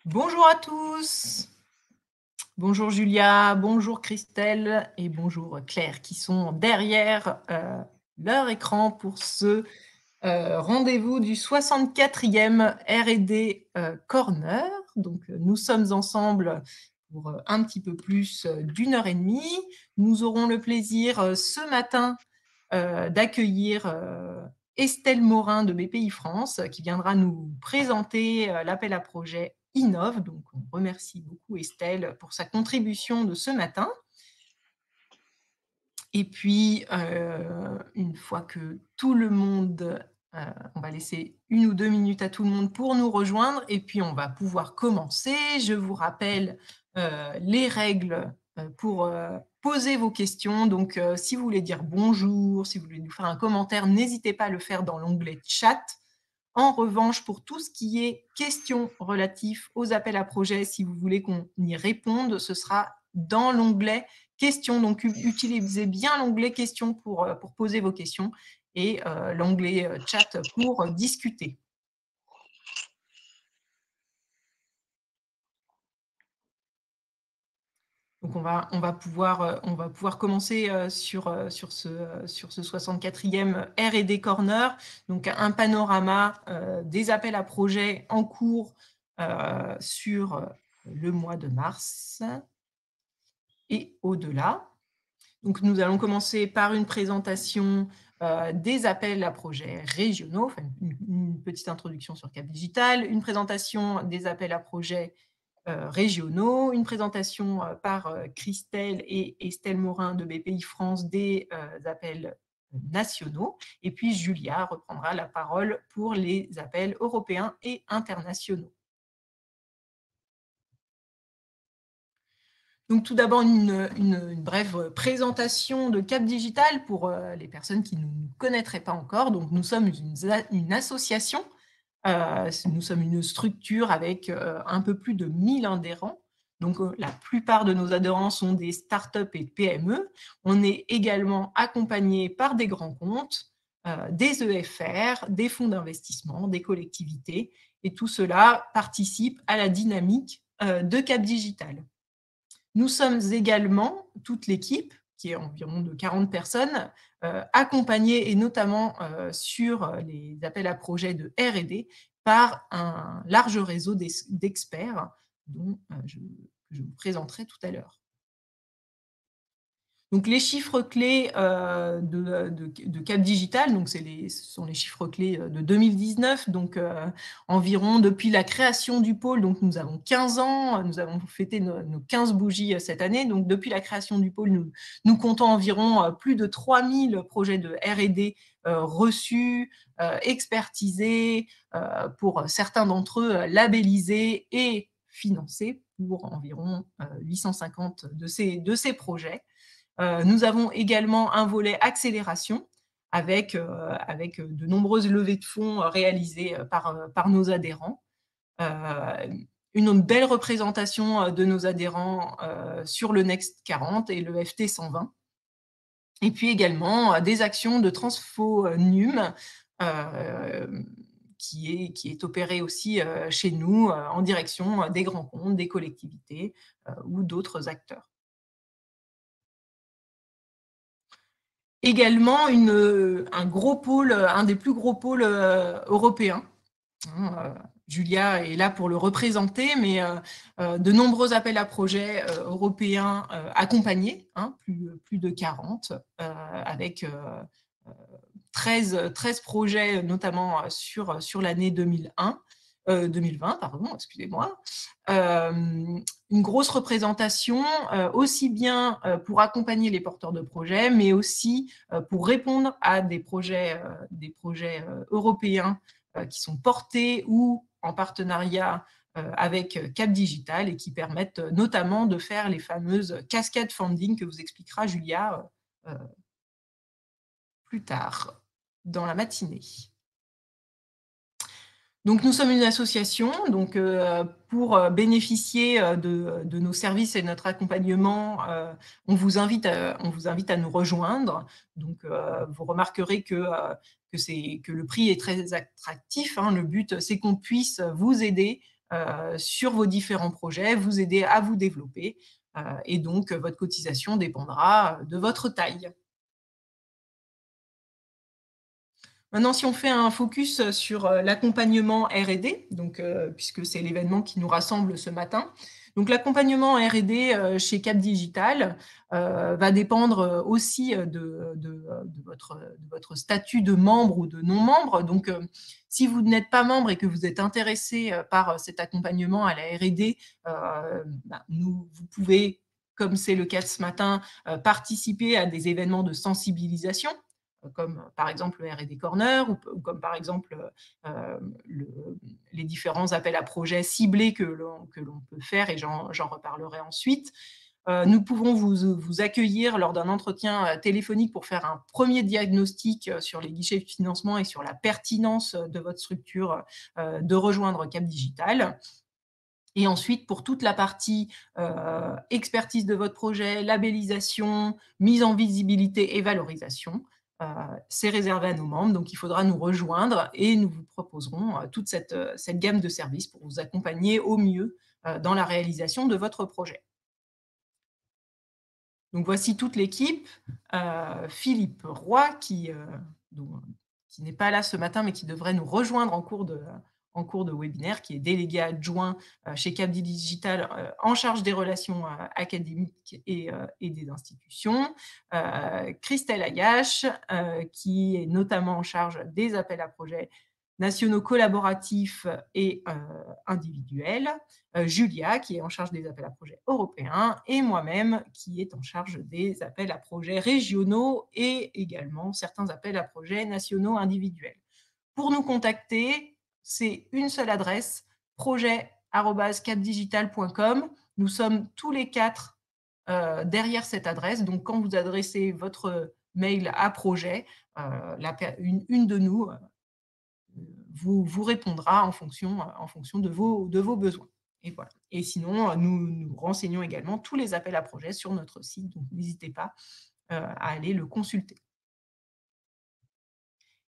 Bonjour à tous. Bonjour Julia, bonjour Christelle et bonjour Claire qui sont derrière leur écran pour ce rendez-vous du 64e R&D Corner. Donc nous sommes ensemble pour un petit peu plus d'1 heure et demie. Nous aurons le plaisir ce matin d'accueillir Estelle Morin de BPI France qui viendra nous présenter l'appel à projet Innov. Donc, on remercie beaucoup Estelle pour sa contribution de ce matin. Et puis, une fois que tout le monde, on va laisser 1 ou 2 minutes à tout le monde pour nous rejoindre et puis on va pouvoir commencer. Je vous rappelle les règles pour poser vos questions. Donc, si vous voulez dire bonjour, si vous voulez nous faire un commentaire, n'hésitez pas à le faire dans l'onglet chat. En revanche, pour tout ce qui est questions relatives aux appels à projets, si vous voulez qu'on y réponde, ce sera dans l'onglet questions. Donc, utilisez bien l'onglet questions pour poser vos questions et l'onglet chat pour discuter. Donc, on va pouvoir commencer sur ce 64e R&D Corner. Donc, un panorama des appels à projets en cours sur le mois de mars et au-delà. Donc, nous allons commencer par une présentation des appels à projets régionaux, enfin, une petite introduction sur Cap Digital, une présentation des appels à projets régionaux, une présentation par Christelle et Estelle Morin de BPI France des appels nationaux. Et puis, Julia reprendra la parole pour les appels européens et internationaux. Donc, tout d'abord, une brève présentation de Cap Digital pour les personnes qui ne nous connaîtraient pas encore. Donc, nous sommes une association. Nous sommes une structure avec un peu plus de 1000 adhérents. Donc, la plupart de nos adhérents sont des startups et PME. On est également accompagné par des grands comptes, des EFR, des fonds d'investissement, des collectivités. Et tout cela participe à la dynamique de Cap Digital. Nous sommes également, toute l'équipe, qui est environ de 40 personnes, accompagnée et notamment sur les appels à projets de R&D par un large réseau d'experts dont je vous présenterai tout à l'heure. Donc, les chiffres clés de Cap Digital, donc ce sont les chiffres clés de 2019, donc environ depuis la création du pôle, donc nous avons 15 ans, nous avons fêté nos 15 bougies cette année, donc depuis la création du pôle, nous comptons environ plus de 3000 projets de R&D reçus, expertisés, pour certains d'entre eux labellisés et financés pour environ 850 de ces projets. Nous avons également un volet accélération avec de nombreuses levées de fonds réalisées par nos adhérents. Une belle représentation de nos adhérents sur le Next 40 et le FT 120. Et puis également des actions de Transfo Num qui est opérée aussi chez nous en direction des grands comptes, des collectivités ou d'autres acteurs. Également un des plus gros pôles européens. Julia est là pour le représenter, mais de nombreux appels à projets européens accompagnés, plus de 40, avec 13 projets, notamment sur l'année 2020, excusez-moi. Une grosse représentation, aussi bien pour accompagner les porteurs de projets, mais aussi pour répondre à des projets européens qui sont portés ou en partenariat avec Cap Digital et qui permettent notamment de faire les fameuses cascades funding que vous expliquera Julia plus tard dans la matinée. Donc, nous sommes une association. Donc, pour bénéficier de nos services et de notre accompagnement, on vous invite à nous rejoindre. Donc, vous remarquerez que le prix est très attractif. Le but, c'est qu'on puisse vous aider sur vos différents projets, vous aider à vous développer et donc votre cotisation dépendra de votre taille. Maintenant, si on fait un focus sur l'accompagnement R&D, donc, puisque c'est l'événement qui nous rassemble ce matin. Donc, l'accompagnement R&D chez Cap Digital va dépendre aussi de votre statut de membre ou de non-membre. Donc, si vous n'êtes pas membre et que vous êtes intéressé par cet accompagnement à la R&D, vous pouvez, comme c'est le cas ce matin, participer à des événements de sensibilisation comme par exemple le R&D Corner ou comme par exemple le, les différents appels à projets ciblés que l'on peut faire et j'en reparlerai ensuite. Nous pouvons vous accueillir lors d'un entretien téléphonique pour faire un premier diagnostic sur les guichets de financement et sur la pertinence de votre structure de rejoindre Cap Digital. Et ensuite, pour toute la partie expertise de votre projet, labellisation, mise en visibilité et valorisation, c'est réservé à nos membres. Donc, il faudra nous rejoindre et nous vous proposerons toute cette gamme de services pour vous accompagner au mieux dans la réalisation de votre projet. Donc, voici toute l'équipe. Philippe Roy, qui n'est pas là ce matin, mais qui devrait nous rejoindre en cours de webinaire, qui est délégué adjoint chez Cap Digital en charge des relations académiques et des institutions. Christelle Ayache, qui est notamment en charge des appels à projets nationaux collaboratifs et individuels. Julia, qui est en charge des appels à projets européens, et moi-même, qui est en charge des appels à projets régionaux et également certains appels à projets nationaux individuels. Pour nous contacter, c'est une seule adresse, projet@capdigital.com. Nous sommes tous les 4 derrière cette adresse. Donc, quand vous adressez votre mail à projet, une de nous vous répondra en fonction de vos besoins. Et voilà. Et sinon, nous renseignons également tous les appels à projets sur notre site, donc n'hésitez pas à aller le consulter.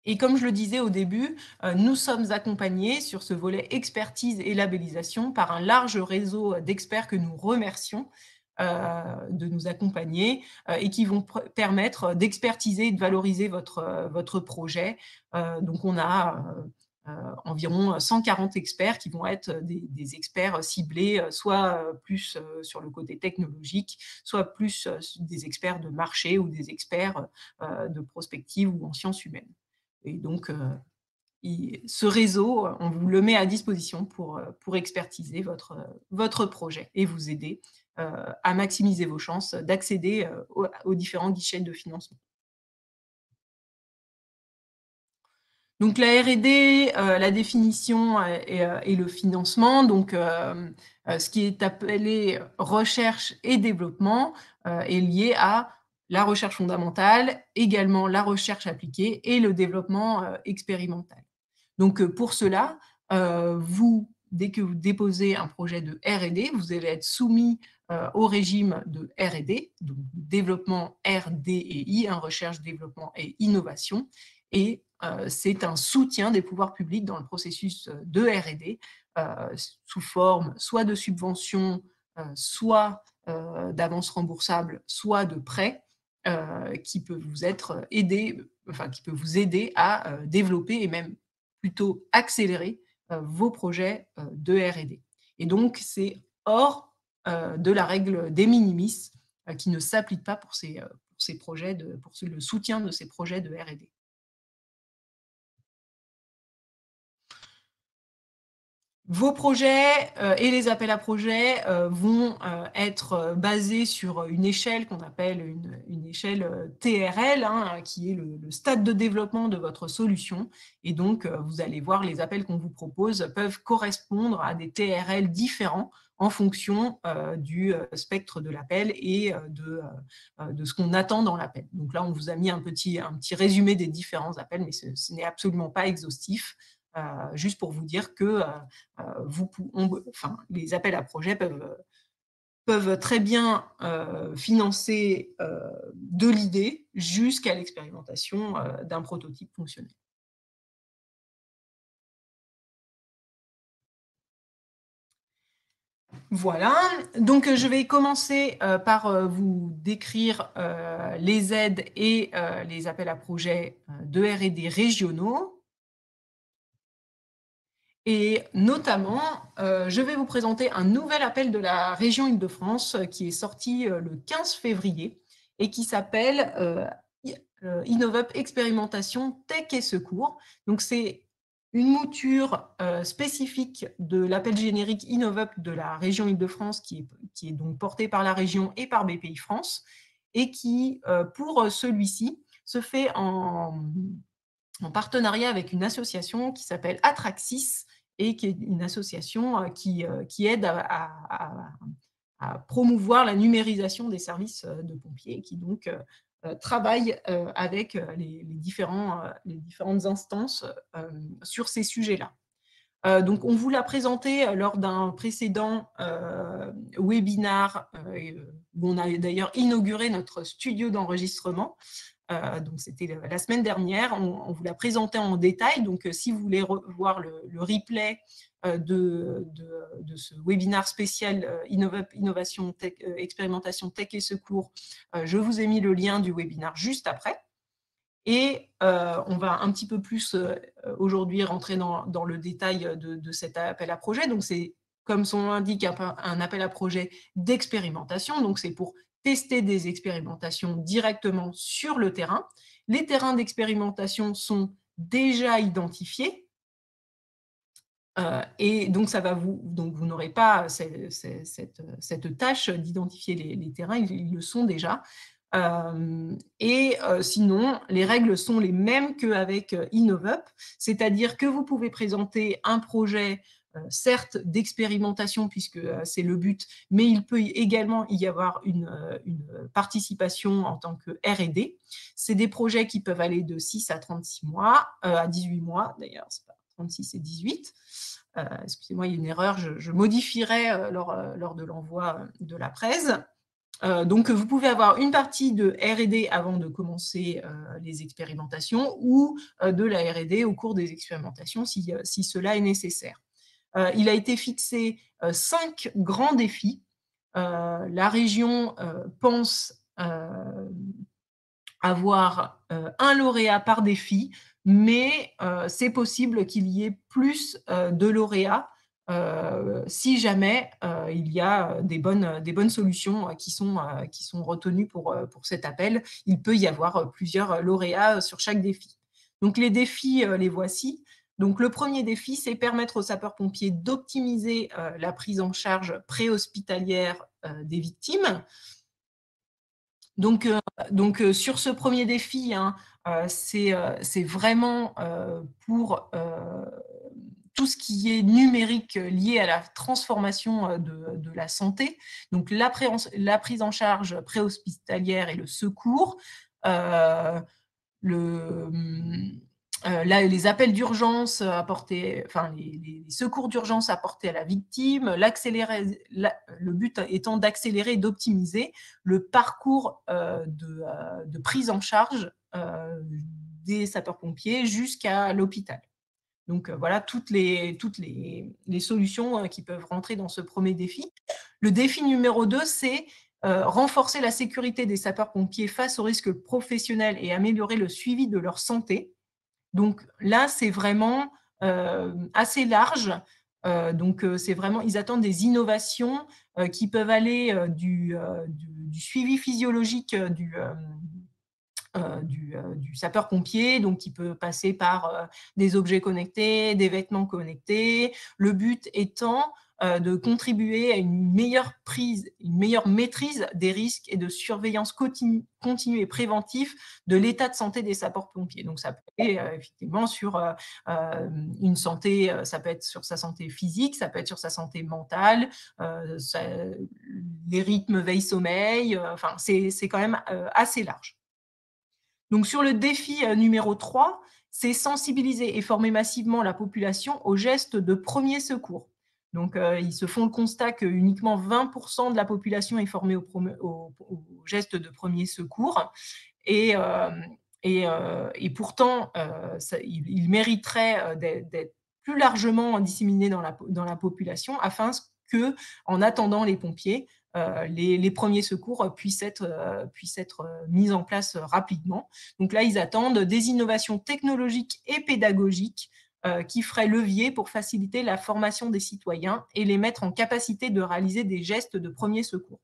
Et comme je le disais au début, nous sommes accompagnés sur ce volet expertise et labellisation par un large réseau d'experts que nous remercions de nous accompagner et qui vont permettre d'expertiser et de valoriser votre projet. Donc, on a environ 140 experts qui vont être des experts ciblés, soit plus sur le côté technologique, soit plus des experts de marché ou des experts de prospective ou en sciences humaines. Et donc, ce réseau, on vous le met à disposition pour expertiser votre projet et vous aider à maximiser vos chances d'accéder aux différents guichets de financement. Donc la R&D, la définition et le financement, donc ce qui est appelé recherche et développement est lié à la recherche fondamentale, également la recherche appliquée et le développement expérimental. Donc pour cela, dès que vous déposez un projet de R&D, vous allez être soumis au régime de R&D, donc développement RD&I, recherche, développement et innovation. Et c'est un soutien des pouvoirs publics dans le processus de R&D sous forme soit de subventions, soit d'avances remboursables, soit de prêts qui peut vous qui peut vous aider à développer et même plutôt accélérer vos projets de R&D. Et donc, c'est hors de la règle des minimis qui ne s'applique pas pour ces projets le soutien de ces projets de R&D. Vos projets et les appels à projets vont être basés sur une échelle qu'on appelle une échelle TRL, qui est le stade de développement de votre solution. Et donc, vous allez voir, les appels qu'on vous propose peuvent correspondre à des TRL différents en fonction du spectre de l'appel et de ce qu'on attend dans l'appel. Donc là, on vous a mis un petit résumé des différents appels, mais ce n'est absolument pas exhaustif. Juste pour vous dire que les appels à projets peuvent très bien financer de l'idée jusqu'à l'expérimentation d'un prototype fonctionnel. Voilà, donc je vais commencer, par, vous décrire, les aides et les appels à projets, de R&D régionaux et notamment, je vais vous présenter un nouvel appel de la région Île-de-France, qui est sorti, le 15 février et qui s'appelle, Innovup expérimentation tech et secours. Donc c'est une mouture, spécifique de l'appel générique Innovup de la région Île-de-France qui est donc porté par la région et par BPI-France et qui, pour, celui-ci, se fait en partenariat avec une association qui s'appelle Atraxis et qui est une association, qui aide à promouvoir la numérisation des services, de pompiers et qui donc, travaille, avec, les différentes instances, sur ces sujets-là. Donc on vous l'a présenté, lors d'un précédent, webinar, où on a d'ailleurs inauguré notre studio d'enregistrement. Donc c'était la semaine dernière, on vous l'a présenté en détail. Donc si vous voulez revoir le replay de ce webinaire spécial Innovation Tech, expérimentation tech et secours, je vous ai mis le lien du webinaire juste après. Et on va un petit peu plus aujourd'hui rentrer dans le détail de cet appel à projet. Donc c'est, comme son nom l'indique, un appel à projet d'expérimentation. Donc c'est pour tester des expérimentations directement sur le terrain. Les terrains d'expérimentation sont déjà identifiés. Et donc, vous n'aurez pas cette tâche d'identifier les terrains, ils le sont déjà. Sinon, les règles sont les mêmes qu'avec Innovup, c'est-à-dire que vous pouvez présenter un projet, certes d'expérimentation, puisque c'est le but, mais il peut également y avoir une participation en tant que R&D. C'est des projets qui peuvent aller de 6 à 36 mois, à 18 mois d'ailleurs, c'est pas 36 et 18. Excusez-moi, il y a une erreur, je modifierai lors de l'envoi de la presse. Donc, vous pouvez avoir une partie de R&D avant de commencer les expérimentations ou de la R&D au cours des expérimentations si cela est nécessaire. Il a été fixé 5 grands défis. La région pense avoir un lauréat par défi, mais c'est possible qu'il y ait plus de lauréats si jamais il y a des bonnes solutions qui sont retenues pour cet appel. Il peut y avoir plusieurs lauréats sur chaque défi. Donc les défis, les voici. Donc le premier défi, c'est permettre aux sapeurs-pompiers d'optimiser la prise en charge préhospitalière des victimes. Donc, sur ce premier défi, hein, c'est vraiment pour tout ce qui est numérique lié à la transformation de la santé, donc la prise en charge préhospitalière et le secours, le, les appels d'urgence apportés, enfin les secours d'urgence apportés à la victime, le but étant d'accélérer et d'optimiser le parcours de prise en charge des sapeurs-pompiers jusqu'à l'hôpital. Donc voilà toutes les solutions qui peuvent rentrer dans ce premier défi. Le défi numéro 2, c'est renforcer la sécurité des sapeurs-pompiers face aux risques professionnels et améliorer le suivi de leur santé. Donc là, c'est vraiment assez large. Donc c'est vraiment, ils attendent des innovations qui peuvent aller du suivi physiologique du sapeur-pompier, donc qui peut passer par des objets connectés, des vêtements connectés. Le but étant de contribuer à une meilleure maîtrise des risques et de surveillance continue et préventive de l'état de santé des sapeurs-pompiers. Donc ça peut être effectivement sur une santé, ça peut être sur sa santé physique, ça peut être sur sa santé mentale, les rythmes veille-sommeil, enfin c'est quand même assez large. Donc sur le défi numéro 3, c'est sensibiliser et former massivement la population aux gestes de premier secours. Donc ils se font le constat que uniquement 20% de la population est formée aux gestes de premier secours et pourtant il mériterait d'être plus largement disséminé dans la population afin qu'en attendant les pompiers, les premiers secours puissent être mis en place rapidement. Donc là, ils attendent des innovations technologiques et pédagogiques qui feraient levier pour faciliter la formation des citoyens et les mettre en capacité de réaliser des gestes de premier secours.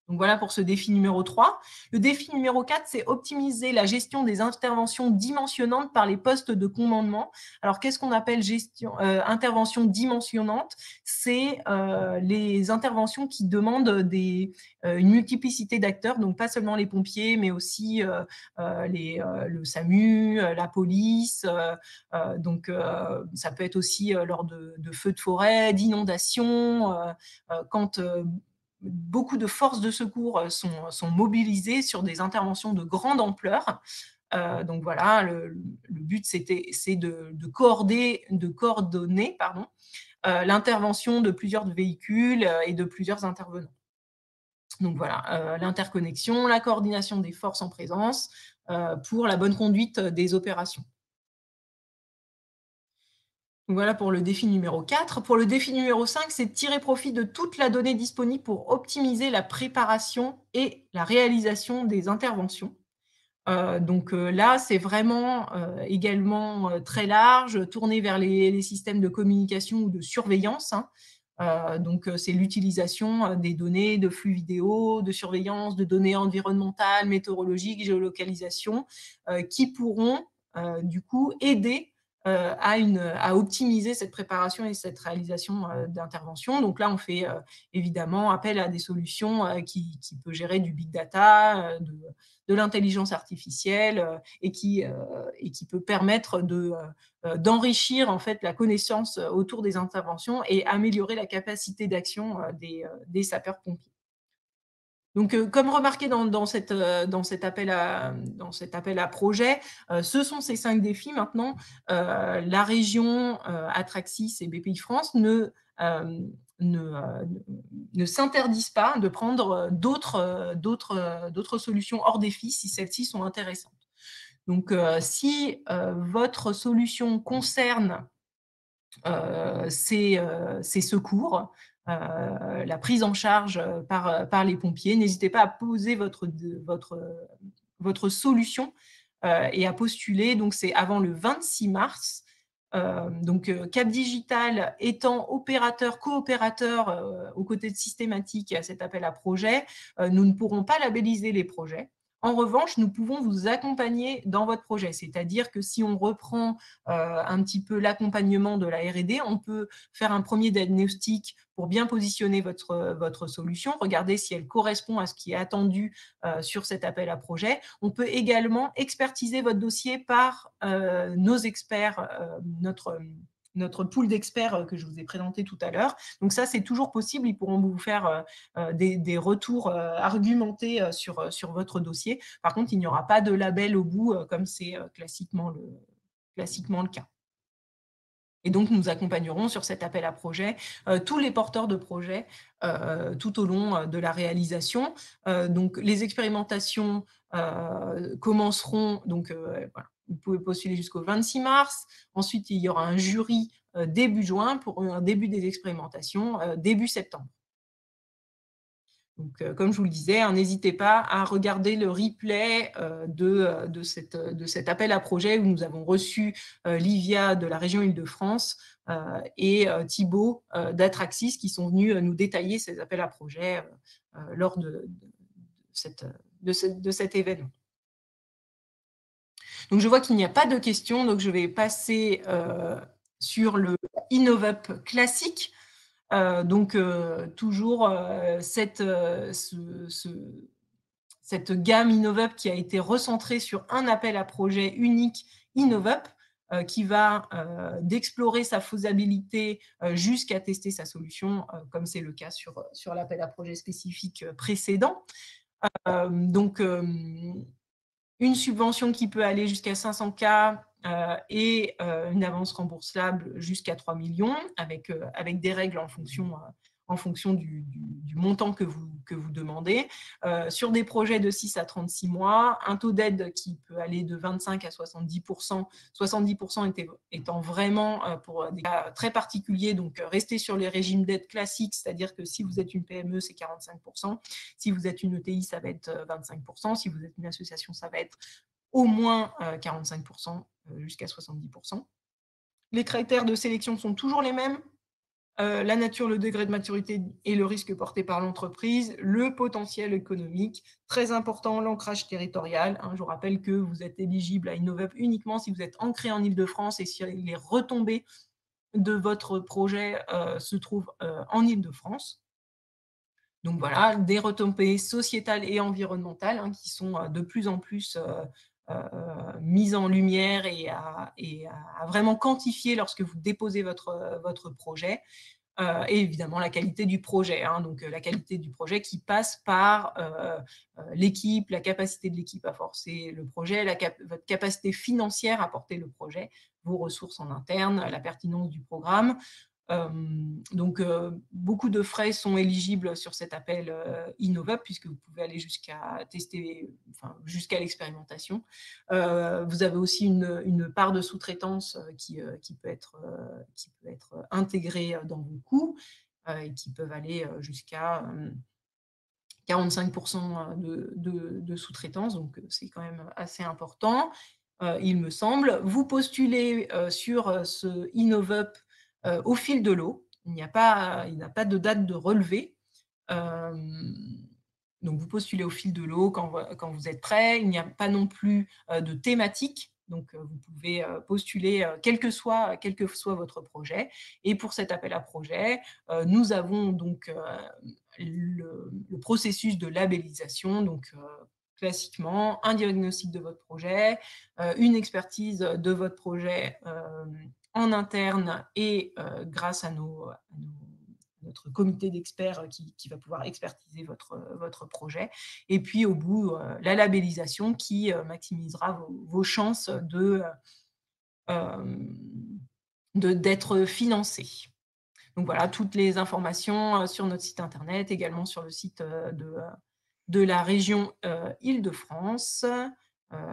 Donc voilà pour ce défi numéro 3. Le défi numéro 4, c'est optimiser la gestion des interventions dimensionnantes par les postes de commandement. Alors, qu'est-ce qu'on appelle intervention dimensionnante? C'est les interventions qui demandent une multiplicité d'acteurs, donc pas seulement les pompiers, mais aussi le SAMU, la police. Donc, ça peut être aussi lors de feux de forêt, d'inondations, quand beaucoup de forces de secours sont mobilisées sur des interventions de grande ampleur. Donc voilà, le but, c'est de coordonner l'intervention de plusieurs véhicules et de plusieurs intervenants. Donc voilà, l'interconnexion, la coordination des forces en présence pour la bonne conduite des opérations. Donc voilà pour le défi numéro 4. Pour le défi numéro 5, c'est de tirer profit de toute la donnée disponible pour optimiser la préparation et la réalisation des interventions. Donc là, c'est vraiment également très large, tourné vers les systèmes de communication ou de surveillance. Donc, c'est l'utilisation des données de flux vidéo, de surveillance, de données environnementales, météorologiques, géolocalisation, qui pourront du coup aider à optimiser cette préparation et cette réalisation d'interventions. Donc là, on fait évidemment appel à des solutions qui peuvent gérer du big data, de l'intelligence artificielle et qui peut permettre d'enrichir en fait la connaissance autour des interventions et améliorer la capacité d'action des sapeurs-pompiers. Donc, comme remarqué dans cet appel à projet, ce sont ces 5 défis maintenant. La région Atraxis et BPI France ne s'interdisent pas de prendre d'autres solutions hors défi si celles-ci sont intéressantes. Donc, si votre solution concerne ces secours, la prise en charge par les pompiers, n'hésitez pas à poser votre solution et à postuler. Donc, c'est avant le 26 mars. Donc, Cap Digital étant coopérateur aux côtés de Systématique à cet appel à projet, nous ne pourrons pas labelliser les projets. En revanche, nous pouvons vous accompagner dans votre projet. C'est-à-dire que si on reprend un petit peu l'accompagnement de la R&D, on peut faire un premier diagnostic pour bien positionner votre solution, regarder si elle correspond à ce qui est attendu sur cet appel à projet. On peut également expertiser votre dossier par nos experts, notre pool d'experts que je vous ai présenté tout à l'heure. Donc ça, c'est toujours possible. Ils pourront vous faire des retours argumentés sur votre dossier. Par contre, il n'y aura pas de label au bout, comme c'est classiquement le cas. Et donc, nous accompagnerons sur cet appel à projet tous les porteurs de projets tout au long de la réalisation. Donc, les expérimentations commenceront, donc voilà, vous pouvez postuler jusqu'au 26 mars. Ensuite, il y aura un jury début juin pour un début des expérimentations début septembre. Donc, comme je vous le disais, n'hésitez pas à regarder le replay de cet appel à projet où nous avons reçu Livia de la région Île-de-France et Thibaut d'Atraxis qui sont venus nous détailler ces appels à projet lors de cet événement. Donc, je vois qu'il n'y a pas de questions, donc je vais passer sur le InnovUp classique. Donc, toujours cette gamme InnovUp qui a été recentrée sur un appel à projet unique InnovUp qui va d'explorer sa faisabilité jusqu'à tester sa solution, comme c'est le cas sur l'appel à projet spécifique précédent. Donc, une subvention qui peut aller jusqu'à 500K et une avance remboursable jusqu'à 3 millions avec des règles en fonction en fonction du montant que vous demandez. Sur des projets de 6 à 36 mois, un taux d'aide qui peut aller de 25 à 70%, 70% étant vraiment pour des cas très particuliers, donc restez sur les régimes d'aide classiques, c'est-à-dire que si vous êtes une PME, c'est 45%, si vous êtes une ETI, ça va être 25%, si vous êtes une association, ça va être au moins 45% jusqu'à 70%. Les critères de sélection sont toujours les mêmes. La nature, le degré de maturité et le risque porté par l'entreprise, le potentiel économique, très important, l'ancrage territorial. Je vous rappelle que vous êtes éligible à Innovup uniquement si vous êtes ancré en Île-de-France et si les retombées de votre projet se trouvent en Île-de-France. Donc voilà, des retombées sociétales et environnementales qui sont de plus en plus mises en lumière et à vraiment quantifier lorsque vous déposez votre projet. Et évidemment la qualité du projet. Donc la qualité du projet qui passe par l'équipe, la capacité de l'équipe à forcer le projet, votre capacité financière à porter le projet, vos ressources en interne, la pertinence du programme. Donc, beaucoup de frais sont éligibles sur cet appel Innovup, puisque vous pouvez aller jusqu'à tester, jusqu'à l'expérimentation. Vous avez aussi une part de sous-traitance qui peut être intégrée dans vos coûts et qui peuvent aller jusqu'à 45% de sous-traitance, donc c'est quand même assez important, il me semble. Vous postulez sur ce Innovup au fil de l'eau. Il n'y a pas de date de relevé. Donc, vous postulez au fil de l'eau quand vous êtes prêt. Il n'y a pas non plus de thématique. Donc, vous pouvez postuler quel que soit votre projet. Et pour cet appel à projet, nous avons donc le processus de labellisation. Donc, classiquement, un diagnostic de votre projet, une expertise de votre projet en interne et grâce à notre comité d'experts qui va pouvoir expertiser votre projet. Et puis, au bout, la labellisation qui maximisera vos chances d'être financé. Donc voilà, toutes les informations sur notre site internet, également sur le site de la région Île-de-France.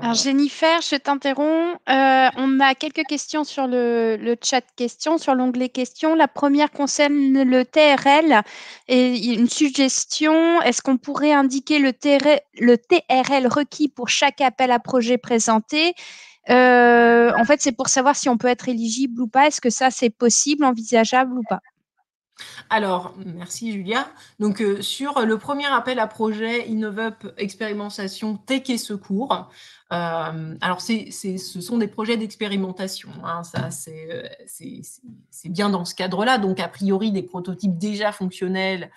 Alors Jennifer, je t'interromps. On a quelques questions sur le chat questions, sur l'onglet questions. La première concerne le TRL et une suggestion. Est-ce qu'on pourrait indiquer le TRL requis pour chaque appel à projet présenté? En fait, c'est pour savoir si on peut être éligible ou pas. Est-ce que ça, c'est possible, envisageable ou pas? Alors, merci Julia. Donc, sur le premier appel à projet Innovup expérimentation Tech et Secours, alors ce sont des projets d'expérimentation. Ça, c'est bien dans ce cadre-là. Donc, a priori, des prototypes déjà fonctionnels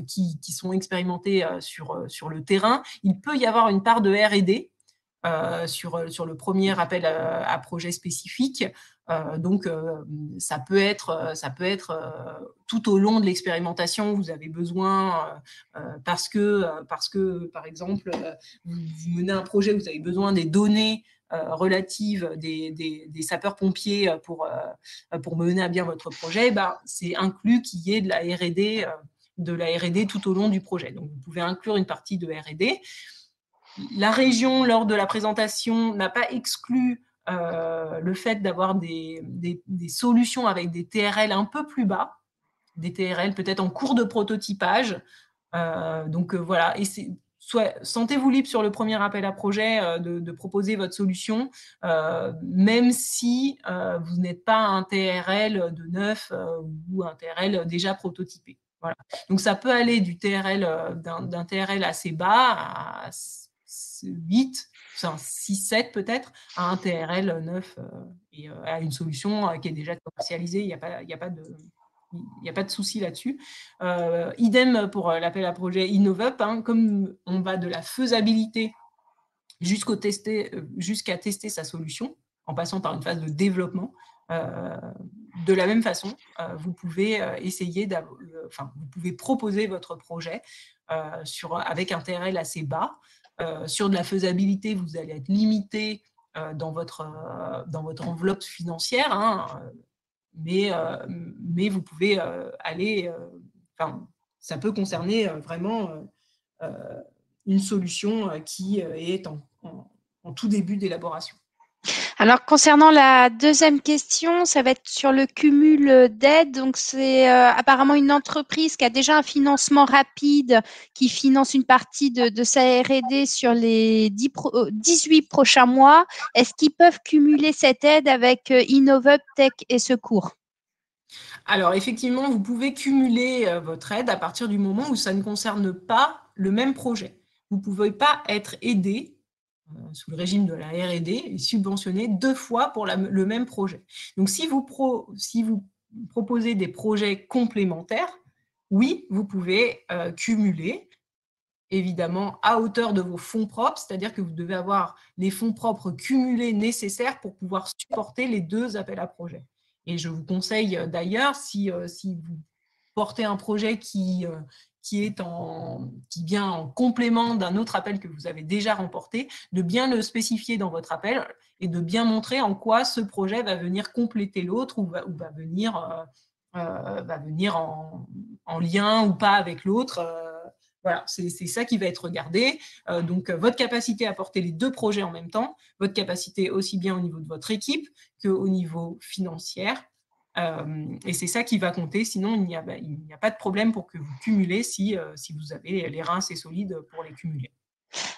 qui sont expérimentés sur le terrain. Il peut y avoir une part de R&D sur le premier appel à projet spécifique. Donc, ça peut être tout au long de l'expérimentation, vous avez besoin, parce que, par exemple, vous menez un projet, vous avez besoin des données relatives des sapeurs-pompiers pour mener à bien votre projet, c'est inclus qu'il y ait de la R&D tout au long du projet. Donc, vous pouvez inclure une partie de R&D. La région, lors de la présentation, n'a pas exclu le fait d'avoir des solutions avec des TRL un peu plus bas, des TRL peut-être en cours de prototypage. Donc voilà, et sentez-vous libre sur le premier appel à projet de proposer votre solution, même si vous n'êtes pas un TRL de neuf ou un TRL déjà prototypé. Voilà. Donc ça peut aller du TRL d'un TRL assez bas à 8, 6, 7 peut-être, à un TRL 9 et à une solution qui est déjà commercialisée. Il n'y a pas de souci là-dessus. Idem pour l'appel à projet Innovup, comme on va de la faisabilité jusqu'à tester sa solution, en passant par une phase de développement. De la même façon, vous pouvez vous pouvez proposer votre projet avec un TRL assez bas. Sur de la faisabilité, vous allez être limité dans votre enveloppe financière. mais vous pouvez aller, ça peut concerner vraiment une solution qui est en tout début d'élaboration. Alors, concernant la deuxième question, ça va être sur le cumul d'aides. Donc, c'est apparemment une entreprise qui a déjà un financement rapide, qui finance une partie de sa R&D sur les 18 prochains mois. Est-ce qu'ils peuvent cumuler cette aide avec Innovup, Tech et Secours? Alors, effectivement, vous pouvez cumuler votre aide à partir du moment où ça ne concerne pas le même projet. Vous ne pouvez pas être aidé sous le régime de la R&D et subventionné 2 fois pour le même projet. Donc, si vous proposez des projets complémentaires, oui, vous pouvez cumuler, évidemment, à hauteur de vos fonds propres, c'est-à-dire que vous devez avoir les fonds propres cumulés nécessaires pour pouvoir supporter les 2 appels à projets. Et je vous conseille d'ailleurs, si vous portez un projet qui vient en complément d'un autre appel que vous avez déjà remporté, de bien le spécifier dans votre appel et de bien montrer en quoi ce projet va venir compléter l'autre ou va venir en lien ou pas avec l'autre. Voilà, c'est ça qui va être regardé. Donc, votre capacité à porter les 2 projets en même temps, votre capacité aussi bien au niveau de votre équipe qu'au niveau financier. Et c'est ça qui va compter. Sinon, il n'y a pas de problème pour que vous cumulez si vous avez les reins assez solides pour les cumuler.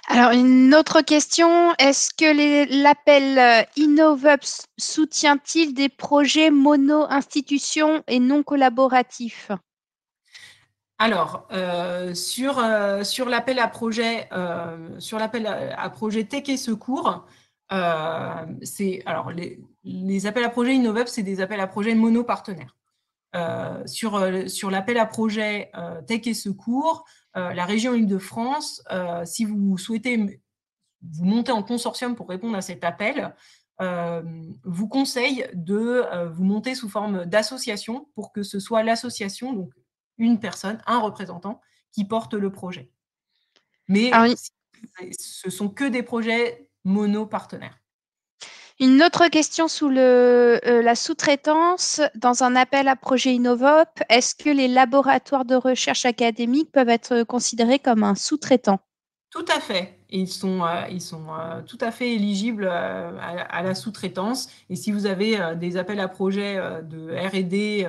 Alors, une autre question, est-ce que l'appel Innovup soutient-il des projets mono-institutions et non collaboratifs? Alors, sur l'appel à projet, Tech et Secours, alors les appels à projet Innovup, c'est des appels à projet mono-partenaires. Sur l'appel à projet Tech et Secours, la région Île-de-France, si vous souhaitez vous monter en consortium pour répondre à cet appel, vous conseille de vous monter sous forme d'association pour que ce soit l'association, donc une personne, un représentant, qui porte le projet. Mais Alors, ce sont que des projets mono-partenaires. une autre question sous la sous-traitance, dans un appel à projet Innovup, est-ce que les laboratoires de recherche académique peuvent être considérés comme un sous-traitant? Tout à fait. Ils sont tout à fait éligibles à la sous-traitance. Et si vous avez des appels à projets de R&D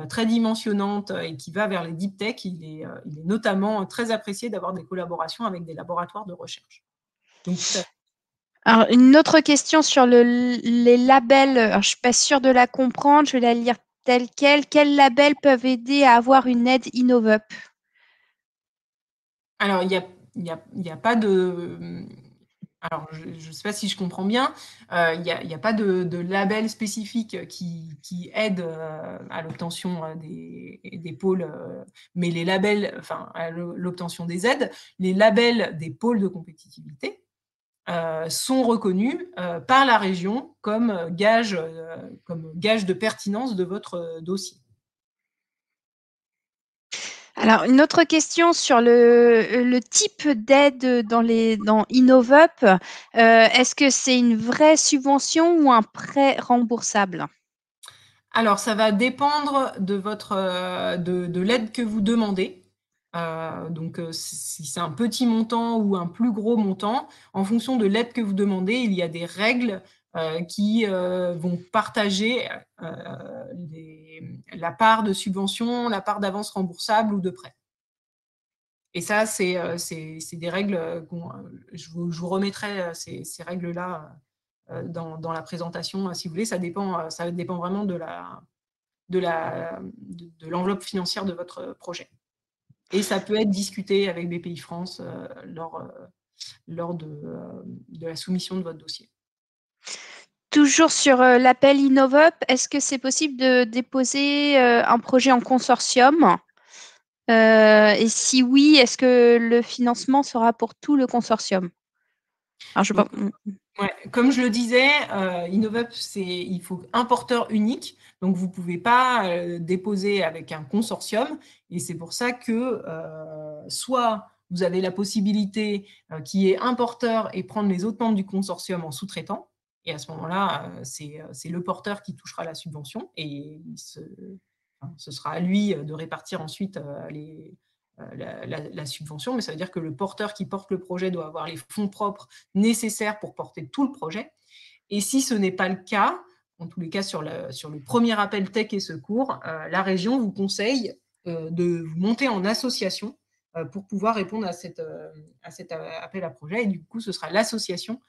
très dimensionnantes et qui va vers les deep tech, il est notamment très apprécié d'avoir des collaborations avec des laboratoires de recherche. Donc, tout à fait. Alors, une autre question sur les labels. Alors, je ne suis pas sûre de la comprendre, je vais la lire telle quelle. Quels labels peuvent aider à avoir une aide Innovup? Alors, il y a pas de… Alors, je ne sais pas si je comprends bien, il n'y a pas de label spécifique qui aide à l'obtention des pôles, mais les labels, enfin, à l'obtention des aides, les labels des pôles de compétitivité sont reconnus par la région comme gage de pertinence de votre dossier. Alors, une autre question sur le type d'aide dans Innovup. Est-ce que c'est une vraie subvention ou un prêt remboursable? Alors, ça va dépendre de l'aide que vous demandez. Donc, si c'est un petit montant ou un plus gros montant, en fonction de l'aide que vous demandez, il y a des règles qui vont partager la part de subvention, la part d'avance remboursable ou de prêt. Et ça, c'est des règles, je vous remettrai ces règles-là dans la présentation, si vous voulez. Ça dépend vraiment de l'enveloppe financière de votre projet. Et ça peut être discuté avec BPI-France lors de la soumission de votre dossier. Toujours sur l'appel Innovup, est-ce que c'est possible de déposer un projet en consortium? Et si oui, est-ce que le financement sera pour tout le consortium? Alors, je Donc, pense. ouais, comme je le disais, Innovup, il faut un porteur unique. Donc, vous ne pouvez pas déposer avec un consortium. Et c'est pour ça que soit vous avez la possibilité qu'il y ait un porteur et prendre les autres membres du consortium en sous-traitant. Et à ce moment-là, c'est le porteur qui touchera la subvention et ce sera à lui de répartir ensuite la subvention, mais ça veut dire que le porteur qui porte le projet doit avoir les fonds propres nécessaires pour porter tout le projet. Et si ce n'est pas le cas, en tous les cas sur le premier appel Tech et Secours, la région vous conseille de vous monter en association pour pouvoir répondre à cet appel à projet. Et du coup, ce sera l'association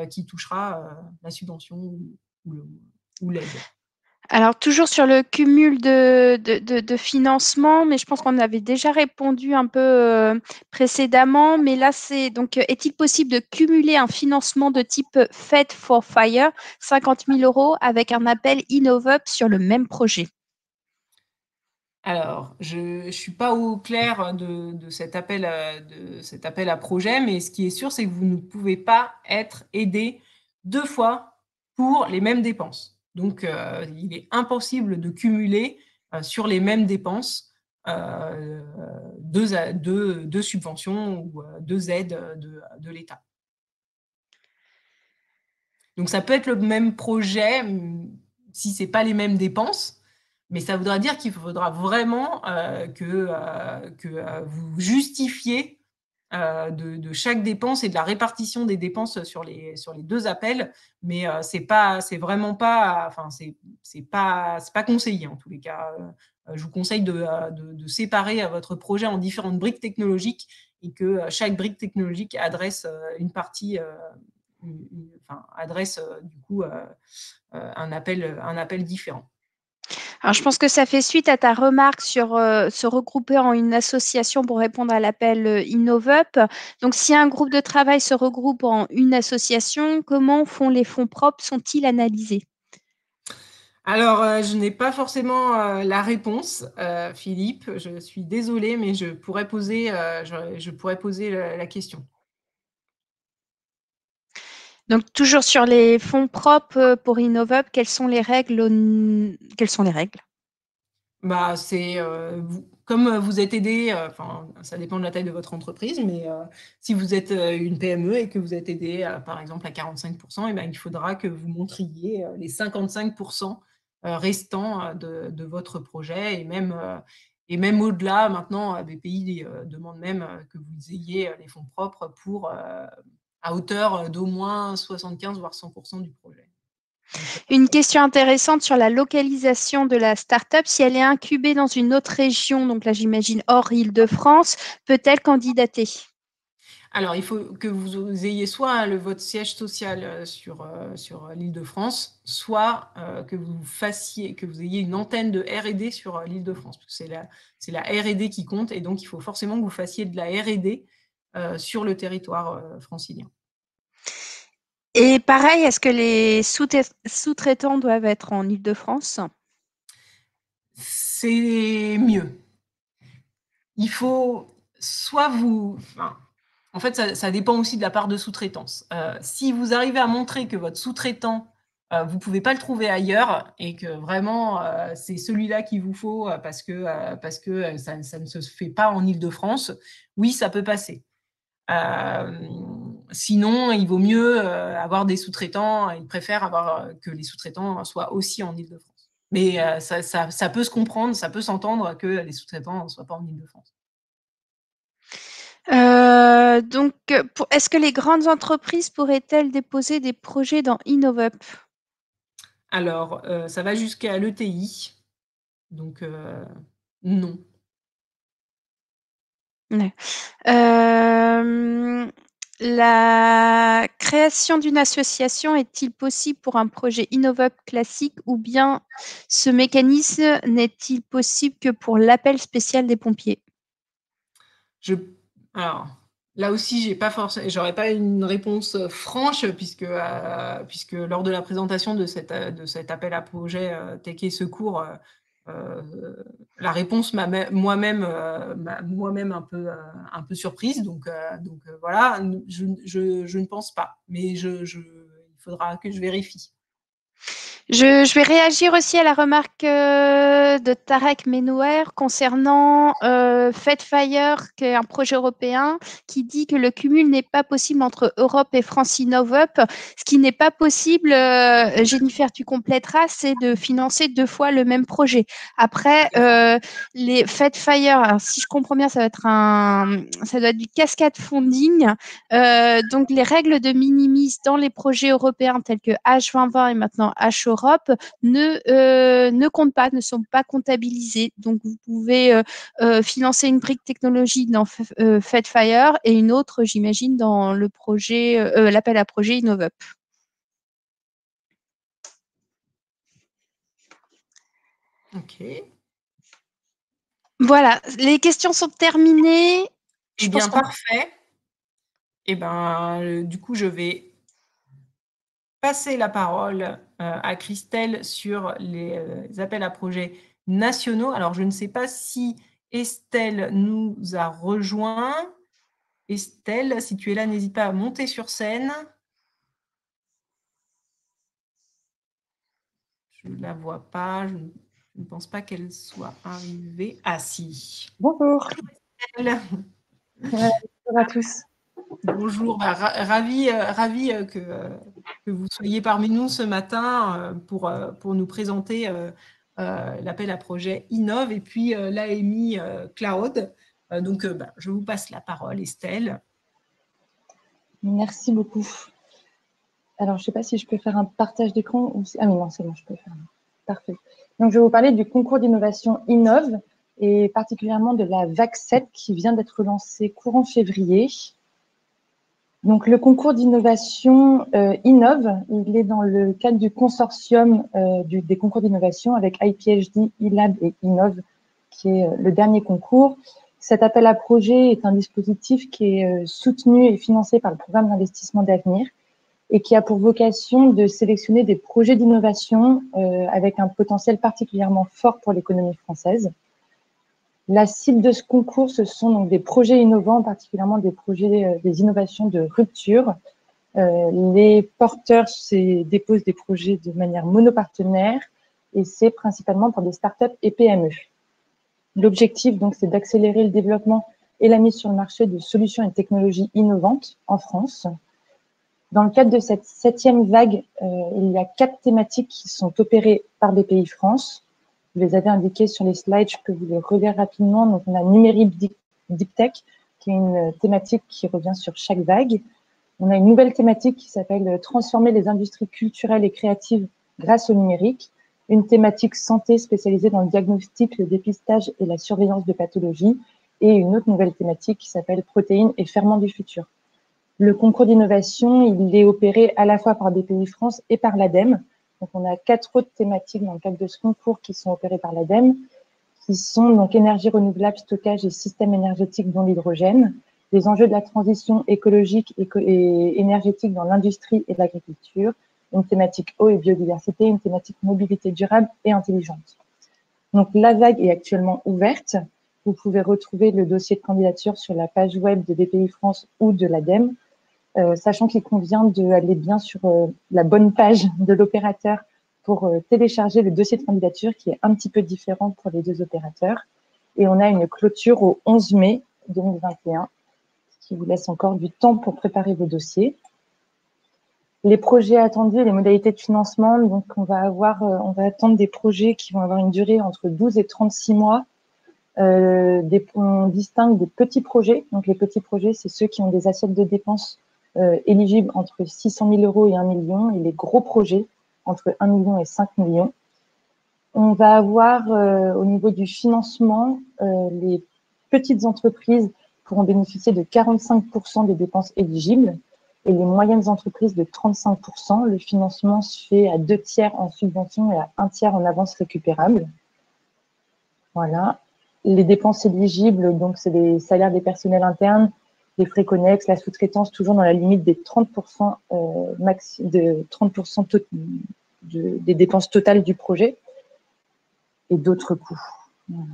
qui touchera la subvention ou l'aide. Alors, toujours sur le cumul de financement, mais je pense qu'on avait déjà répondu un peu précédemment. Mais là, c'est donc, est-il possible de cumuler un financement de type Fed for Fire, 50 000 € avec un appel InnovUp sur le même projet? Alors, je ne suis pas au clair de cet appel à projet, mais ce qui est sûr, c'est que vous ne pouvez pas être aidé 2 fois pour les mêmes dépenses. Donc, il est impossible de cumuler sur les mêmes dépenses 2 subventions ou 2 aides de l'État. Donc, ça peut être le même projet si ce n'est pas les mêmes dépenses, mais ça voudra dire qu'il faudra vraiment que vous justifiez de chaque dépense et de la répartition des dépenses sur les 2 appels, mais c'est vraiment pas, enfin, c'est pas conseillé en tous les cas. Je vous conseille de séparer votre projet en différentes briques technologiques et que chaque brique technologique adresse une partie, adresse du coup un appel différent. Alors, je pense que ça fait suite à ta remarque sur se regrouper en une association pour répondre à l'appel InnovUp. Donc, si un groupe de travail se regroupe en une association, comment font les fonds propres? Sont-ils analysés? Alors, je n'ai pas forcément la réponse, Philippe. Je suis désolée, mais je pourrais poser la question. Donc, toujours sur les fonds propres pour InnovUp, quelles sont les règles? Quelles sont les règles? Bah, c'est comme vous êtes aidé, enfin, ça dépend de la taille de votre entreprise, mais si vous êtes une PME et que vous êtes aidé, par exemple, à 45%, et ben, il faudra que vous montriez les 55% restants de votre projet. Et même au-delà, maintenant, BPI demande même que vous ayez les fonds propres à hauteur d'au moins 75 voire 100% du projet. Donc, Une question intéressante sur la localisation de la start-up. Si elle est incubée dans une autre région, donc là j'imagine hors Île-de-France, peut-elle candidater? alors, il faut que vous ayez soit votre siège social sur l'Île-de-France, soit que vous ayez une antenne de R&D sur l'Île-de-France. Parce que c'est la R&D qui compte, et donc il faut forcément que vous fassiez de la R&D sur le territoire francilien. Et pareil, est-ce que les sous-traitants doivent être en Île-de-France? C'est mieux. Il faut soit en fait, ça dépend aussi de la part de sous-traitance. Si vous arrivez à montrer que votre sous-traitant, vous ne pouvez pas le trouver ailleurs et que vraiment, c'est celui-là qu'il vous faut parce que ça ne se fait pas en Île-de-France, oui, ça peut passer. Sinon, il vaut mieux avoir des sous-traitants. Ils préfèrent que les sous-traitants soient aussi en Île-de-France. Mais ça peut se comprendre, ça peut s'entendre que les sous-traitants ne soient pas en Île-de-France. Donc, est-ce que les grandes entreprises pourraient-elles déposer des projets dans InnovUp? Alors, ça va jusqu'à l'ETI, donc non. Ouais. La création d'une association est-il possible pour un projet InnovUp classique, ou bien ce mécanisme n'est-il possible que pour l'appel spécial des pompiers? Alors, là aussi, j'aurais pas une réponse franche puisque lors de la présentation de cet appel à projet Tech et Secours, la réponse m'a moi-même un peu surprise. Donc voilà, je ne pense pas, mais il faudra que je vérifie. Je vais réagir aussi à la remarque de Tarek Menouer concernant FedFire, qui est un projet européen, qui dit que le cumul n'est pas possible entre Europe et France InnovUp. Ce qui n'est pas possible, Jennifer, tu compléteras, c'est de financer 2 fois le même projet. Après, les FedFire, alors si je comprends bien, ça doit être du cascade funding. Donc, les règles de minimis dans les projets européens tels que H2020 et maintenant H-Europe ne comptent pas, ne sont pas comptabilisés. Donc, vous pouvez financer une brique technologie dans FedFire et une autre, j'imagine, dans le projet, l'appel à projet InnovUp. Ok. Voilà, les questions sont terminées. Eh bien, parfait. Eh ben, du coup, je vais passer la parole à Christelle sur les appels à projets nationaux. Alors, je ne sais pas si Estelle nous a rejoint. Estelle, si tu es là, n'hésite pas à monter sur scène. Je ne la vois pas. Je ne pense pas qu'elle soit arrivée. Ah si. Bonjour. Estelle. Bonjour à tous. Bonjour, ravi que vous soyez parmi nous ce matin pour nous présenter l'appel à projet Innov et puis l'AMI Cloud. Donc, je vous passe la parole, Estelle. Merci beaucoup. Alors, je ne sais pas si je peux faire un partage d'écran. Ou si... Ah oui, non, c'est bon, je peux faire. Parfait. Donc, je vais vous parler du concours d'innovation Innov et particulièrement de la VAC 7 qui vient d'être lancée courant février. Donc, le concours d'innovation Innov, il est dans le cadre du consortium des concours d'innovation avec IPHD, eLab et Innov, qui est le dernier concours. Cet appel à projet est un dispositif qui est soutenu et financé par le programme d'investissement d'avenir et qui a pour vocation de sélectionner des projets d'innovation avec un potentiel particulièrement fort pour l'économie française. La cible de ce concours, ce sont donc des projets innovants, particulièrement des projets, des innovations de rupture. Les porteurs déposent des projets de manière monopartenaire et c'est principalement pour des startups et PME. L'objectif, donc, c'est d'accélérer le développement et la mise sur le marché de solutions et technologies innovantes en France. Dans le cadre de cette 7e vague, il y a 4 thématiques qui sont opérées par BPI France. Vous les avez indiquées sur les slides, je peux vous les relire rapidement. Donc, on a numérique deep tech, qui est une thématique qui revient sur chaque vague. On a une nouvelle thématique qui s'appelle transformer les industries culturelles et créatives grâce au numérique. Une thématique santé spécialisée dans le diagnostic, le dépistage et la surveillance de pathologies. Et une autre nouvelle thématique qui s'appelle protéines et ferments du futur. Le concours d'innovation, il est opéré à la fois par BPI France et par l'ADEME. Donc, on a 4 autres thématiques dans le cadre de ce concours qui sont opérées par l'ADEME, qui sont donc énergie renouvelable, stockage et système énergétique dont l'hydrogène, les enjeux de la transition écologique et énergétique dans l'industrie et l'agriculture, une thématique eau et biodiversité, une thématique mobilité durable et intelligente. Donc, la vague est actuellement ouverte. Vous pouvez retrouver le dossier de candidature sur la page web de BPI France ou de l'ADEME, sachant qu'il convient d'aller bien sur la bonne page de l'opérateur pour télécharger le dossier de candidature qui est un petit peu différent pour les 2 opérateurs. Et on a une clôture au 11 mai 2021, ce qui vous laisse encore du temps pour préparer vos dossiers. Les projets attendus, les modalités de financement, donc on va attendre des projets qui vont avoir une durée entre 12 et 36 mois. On distingue des petits projets. Donc, les petits projets, c'est ceux qui ont des assiettes de dépenses éligibles entre 600 000 € et 1 million, et les gros projets entre 1 million et 5 millions. On va avoir, au niveau du financement, les petites entreprises pourront bénéficier de 45% des dépenses éligibles et les moyennes entreprises de 35%. Le financement se fait à 2 tiers en subvention et à 1 tiers en avance récupérable. Voilà. Les dépenses éligibles, donc c'est les salaires des personnels internes, les frais connexes, la sous-traitance, toujours dans la limite des 30% des dépenses totales du projet et d'autres coûts. Voilà.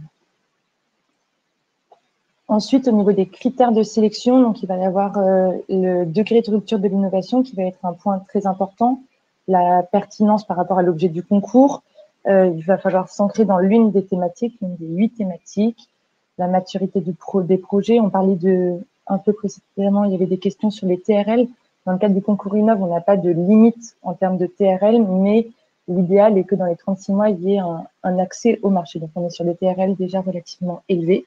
Ensuite, au niveau des critères de sélection, donc il va y avoir le degré de rupture de l'innovation qui va être un point très important. la pertinence par rapport à l'objet du concours. Il va falloir s'ancrer dans l'une des thématiques, l'une des 8 thématiques, la maturité des projets. On parlait un peu précisément, il y avait des questions sur les TRL. Dans le cadre du concours Innov, on n'a pas de limite en termes de TRL, mais l'idéal est que dans les 36 mois, il y ait un accès au marché. Donc, on est sur des TRL déjà relativement élevés.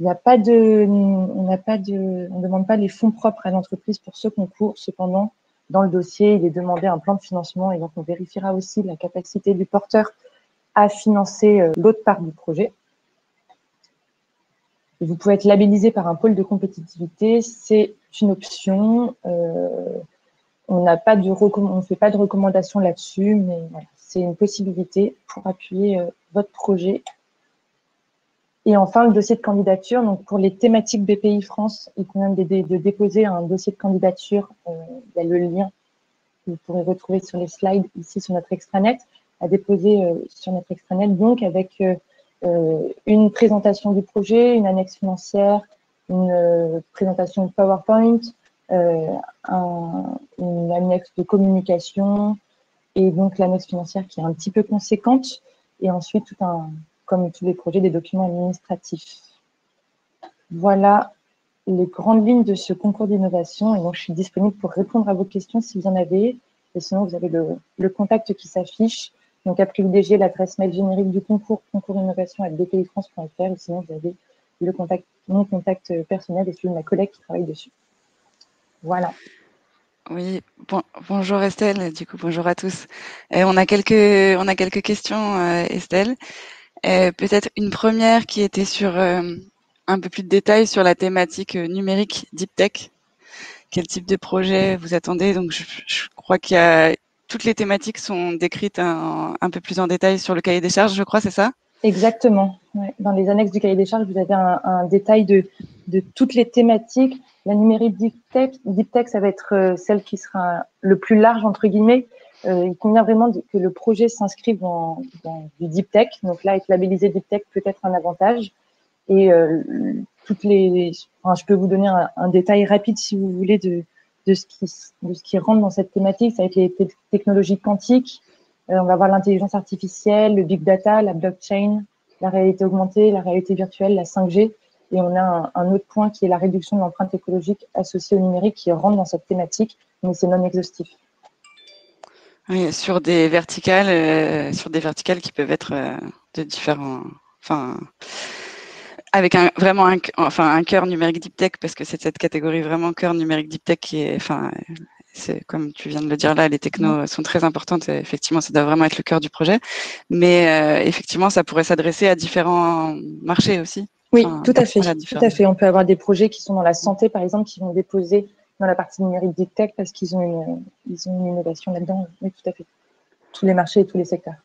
On ne demande pas les fonds propres à l'entreprise pour ce concours. Cependant, dans le dossier, il est demandé un plan de financement et donc on vérifiera aussi la capacité du porteur à financer l'autre part du projet. Et vous pouvez être labellisé par un pôle de compétitivité, c'est une option. On ne fait pas de recommandation là-dessus, mais voilà, c'est une possibilité pour appuyer votre projet. Et enfin, le dossier de candidature. Donc, pour les thématiques BPI France, il convient de déposer un dossier de candidature. Il y a le lien que vous pourrez retrouver sur les slides ici sur notre extranet, à déposer sur notre extranet, donc avec une présentation du projet, une annexe financière, une présentation PowerPoint, une annexe de communication et donc l'annexe financière qui est un petit peu conséquente et ensuite comme tous les projets, des documents administratifs. Voilà les grandes lignes de ce concours d'innovation et donc je suis disponible pour répondre à vos questions si vous en avez et sinon vous avez le contact qui s'affiche. Donc à privilégier l'adresse mail générique du concours, concourinnovation@bpifrance.fr ou sinon vous avez mon contact personnel et celui de ma collègue qui travaille dessus. Voilà. Oui, bonjour Estelle, du coup bonjour à tous. On a quelques questions, Estelle. Peut-être une première qui était sur un peu plus de détails sur la thématique numérique Deep Tech. Quel type de projet vous attendez? Donc je crois qu'il y a toutes les thématiques sont décrites un peu plus en détail sur le cahier des charges, je crois, c'est ça? Exactement. Ouais. Dans les annexes du cahier des charges, vous avez un détail de toutes les thématiques. La numérique Deep Tech, ça va être celle qui sera le plus large, entre guillemets. Il convient vraiment que le projet s'inscrive dans du Deep Tech. Donc là, être labellisé Deep Tech peut être un avantage. Et je peux vous donner un détail rapide, si vous voulez, de ce qui rentre dans cette thématique. Ça va être les technologies quantiques. On va voir l'intelligence artificielle, le big data, la blockchain, la réalité augmentée, la réalité virtuelle, la 5G. Et on a un autre point qui est la réduction de l'empreinte écologique associée au numérique qui rentre dans cette thématique, mais c'est non exhaustif. Oui, sur des verticales qui peuvent être de différents, enfin, avec vraiment un cœur numérique deep tech, parce que c'est cette catégorie vraiment cœur numérique deep tech qui est, enfin, c'est comme tu viens de le dire là, les technos sont très importantes. Et effectivement, ça doit vraiment être le cœur du projet. Mais effectivement, ça pourrait s'adresser à différents marchés aussi. Oui, tout à fait. Tout à fait. On peut avoir des projets qui sont dans la santé, par exemple, qui vont déposer dans la partie numérique deep tech parce qu'ils ont une innovation là-dedans. Oui, tout à fait. Tous les marchés et tous les secteurs.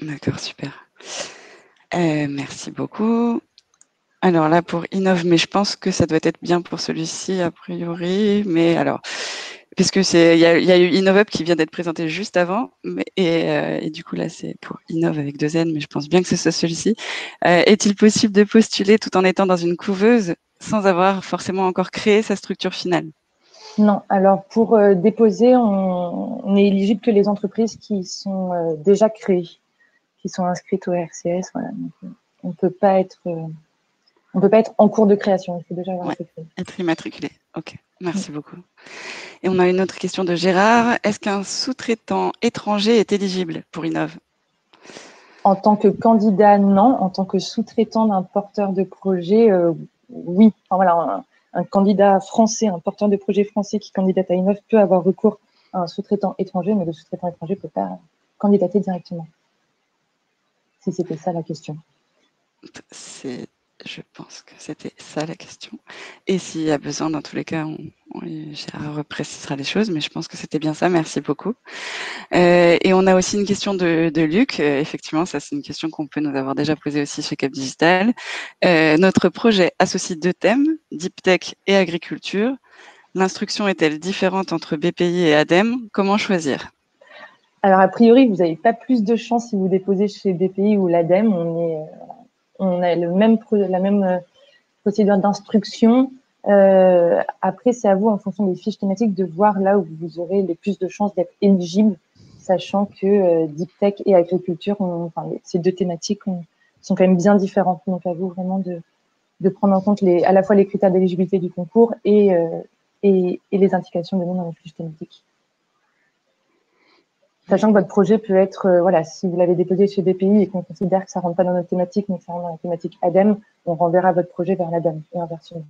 D'accord, super. Merci beaucoup. Alors là, pour Innov, mais je pense que ça doit être bien pour celui-ci, a priori. Mais alors, puisque il y a eu InnovUp qui vient d'être présenté juste avant, et du coup là, c'est pour Innov avec 2 N, mais je pense bien que ce soit celui-ci. Est-il possible de postuler tout en étant dans une couveuse sans avoir forcément encore créé sa structure finale? Non. Alors, pour déposer, on n'est éligible que les entreprises qui sont déjà créées, qui sont inscrites au RCS. Voilà. Donc, on ne peut pas être en cours de création. Il faut déjà avoir été créé. Être immatriculé. OK. Merci beaucoup. Et on a une autre question de Gérard. Est-ce qu'un sous-traitant étranger est éligible pour Innov? En tant que candidat, non. En tant que sous-traitant d'un porteur de projet, oui. Enfin, voilà, un candidat français, un porteur de projet français qui candidate à Innov peut avoir recours à un sous-traitant étranger, mais le sous-traitant étranger ne peut pas candidater directement. Si c'était ça la question. Je pense que c'était ça la question. Et s'il y a besoin, dans tous les cas, Gérard reprécisera les choses, mais je pense que c'était bien ça. Merci beaucoup. Et on a aussi une question de Luc. Effectivement, ça c'est une question qu'on peut nous avoir déjà posée aussi chez Cap Digital. Notre projet associe 2 thèmes, Deep Tech et agriculture. L'instruction est-elle différente entre BPI et ADEME? Comment choisir? Alors, a priori, vous n'avez pas plus de chance si vous déposez chez BPI ou l'ADEME. On a la même procédure d'instruction. Après, c'est à vous, en fonction des fiches thématiques, de voir là où vous aurez les plus de chances d'être éligible, sachant que Deep Tech et agriculture, ces deux thématiques sont quand même bien différentes. Donc, à vous vraiment de prendre en compte à la fois les critères d'éligibilité du concours et les indications données dans les fiches thématiques. Sachant que votre projet peut être, si vous l'avez déposé chez BPI et qu'on considère que ça ne rentre pas dans notre thématique, mais que ça rentre dans la thématique ADEME, on renverra votre projet vers l'ADEME et inversement.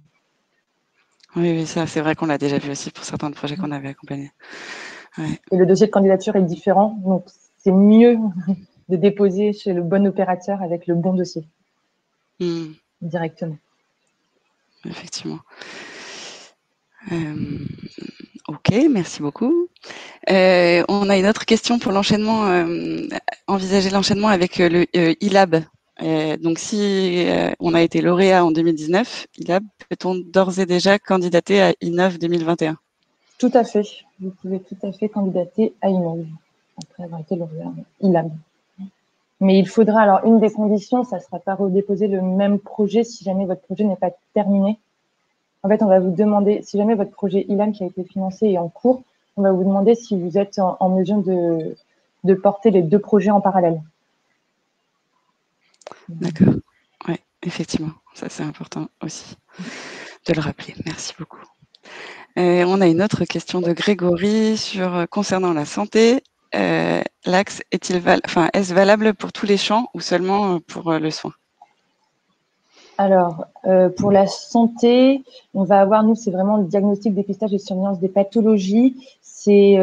Oui, ça, c'est vrai qu'on l'a déjà vu aussi pour certains projets qu'on avait accompagnés. Ouais. Et le dossier de candidature est différent, donc c'est mieux de déposer chez le bon opérateur avec le bon dossier directement. Effectivement. Ok, merci beaucoup. On a une autre question pour l'enchaînement, envisager l'enchaînement avec le e-lab. Donc, si on a été lauréat en 2019, e-lab, peut-on d'ores et déjà candidater à Innov 2021? Tout à fait. Vous pouvez tout à fait candidater à Innov après avoir été lauréat e-lab. Mais il faudra, alors une des conditions, ça ne sera pas redéposer le même projet si jamais votre projet n'est pas terminé. En fait, on va vous demander, si jamais votre projet e-lab qui a été financé est en cours, on va vous demander si vous êtes en mesure de porter les deux projets en parallèle. D'accord. Oui, effectivement. Ça, c'est important aussi de le rappeler. Merci beaucoup. On a une autre question de Grégory concernant la santé. L'axe est-ce valable pour tous les champs ou seulement pour le soin? Alors, pour la santé, on va avoir, nous, c'est vraiment le diagnostic, dépistage et surveillance des pathologies. C'est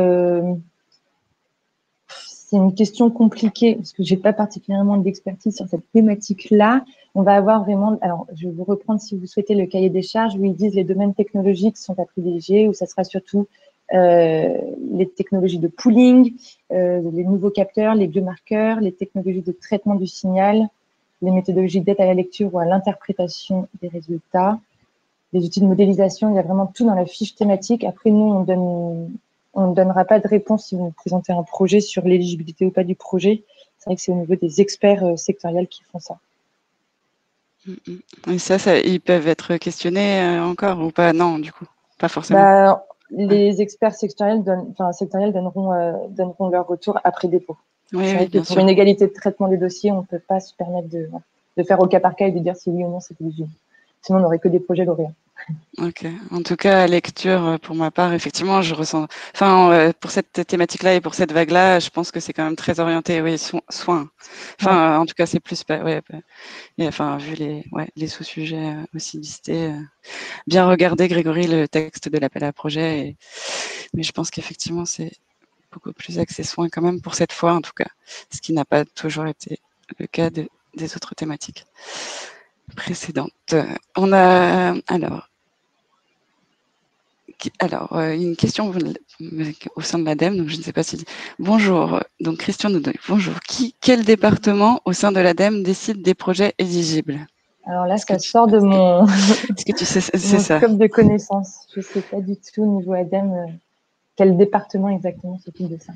une question compliquée parce que j'ai pas particulièrement d'expertise sur cette thématique-là. On va avoir vraiment, alors je vais vous reprendre si vous souhaitez le cahier des charges où ils disent les domaines technologiques sont à privilégier, où ça sera surtout les technologies de pooling, les nouveaux capteurs, les biomarqueurs, les technologies de traitement du signal, les méthodologies d'aide à la lecture ou à l'interprétation des résultats, les outils de modélisation. Il y a vraiment tout dans la fiche thématique. Après, nous, on ne donnera pas de réponse si vous nous présentez un projet sur l'éligibilité ou pas du projet. C'est vrai que c'est au niveau des experts sectoriels qui font ça. Et ça, ils peuvent être questionnés encore ou pas? Non, du coup, pas forcément. Les experts sectoriels donneront leur retour après dépôt. Oui, c'est vrai que pour une égalité de traitement des dossiers, on ne peut pas se permettre de faire au cas par cas et de dire si oui ou non c'est éligible. Sinon, on n'aurait que des projets lauréats. Ok. En tout cas, lecture, pour ma part, effectivement, je ressens. Pour cette thématique-là et pour cette vague-là, je pense que c'est quand même très orienté, oui, soins. En tout cas, c'est plus, vu les sous-sujets aussi listés. Bien regarder, Grégory, le texte de l'appel à projet. Mais je pense qu'effectivement, c'est beaucoup plus axé soins quand même pour cette fois, en tout cas, ce qui n'a pas toujours été le cas des autres thématiques précédentes. On a une question au sein de l'ADEME, donc je ne sais pas si... Bonjour, donc Christian nous dit bonjour. Quel département au sein de l'ADEME décide des projets éligibles? Alors là, ça sort de mon ça. scope de connaissances. Je ne sais pas du tout au niveau ADEME quel département exactement s'occupe de ça.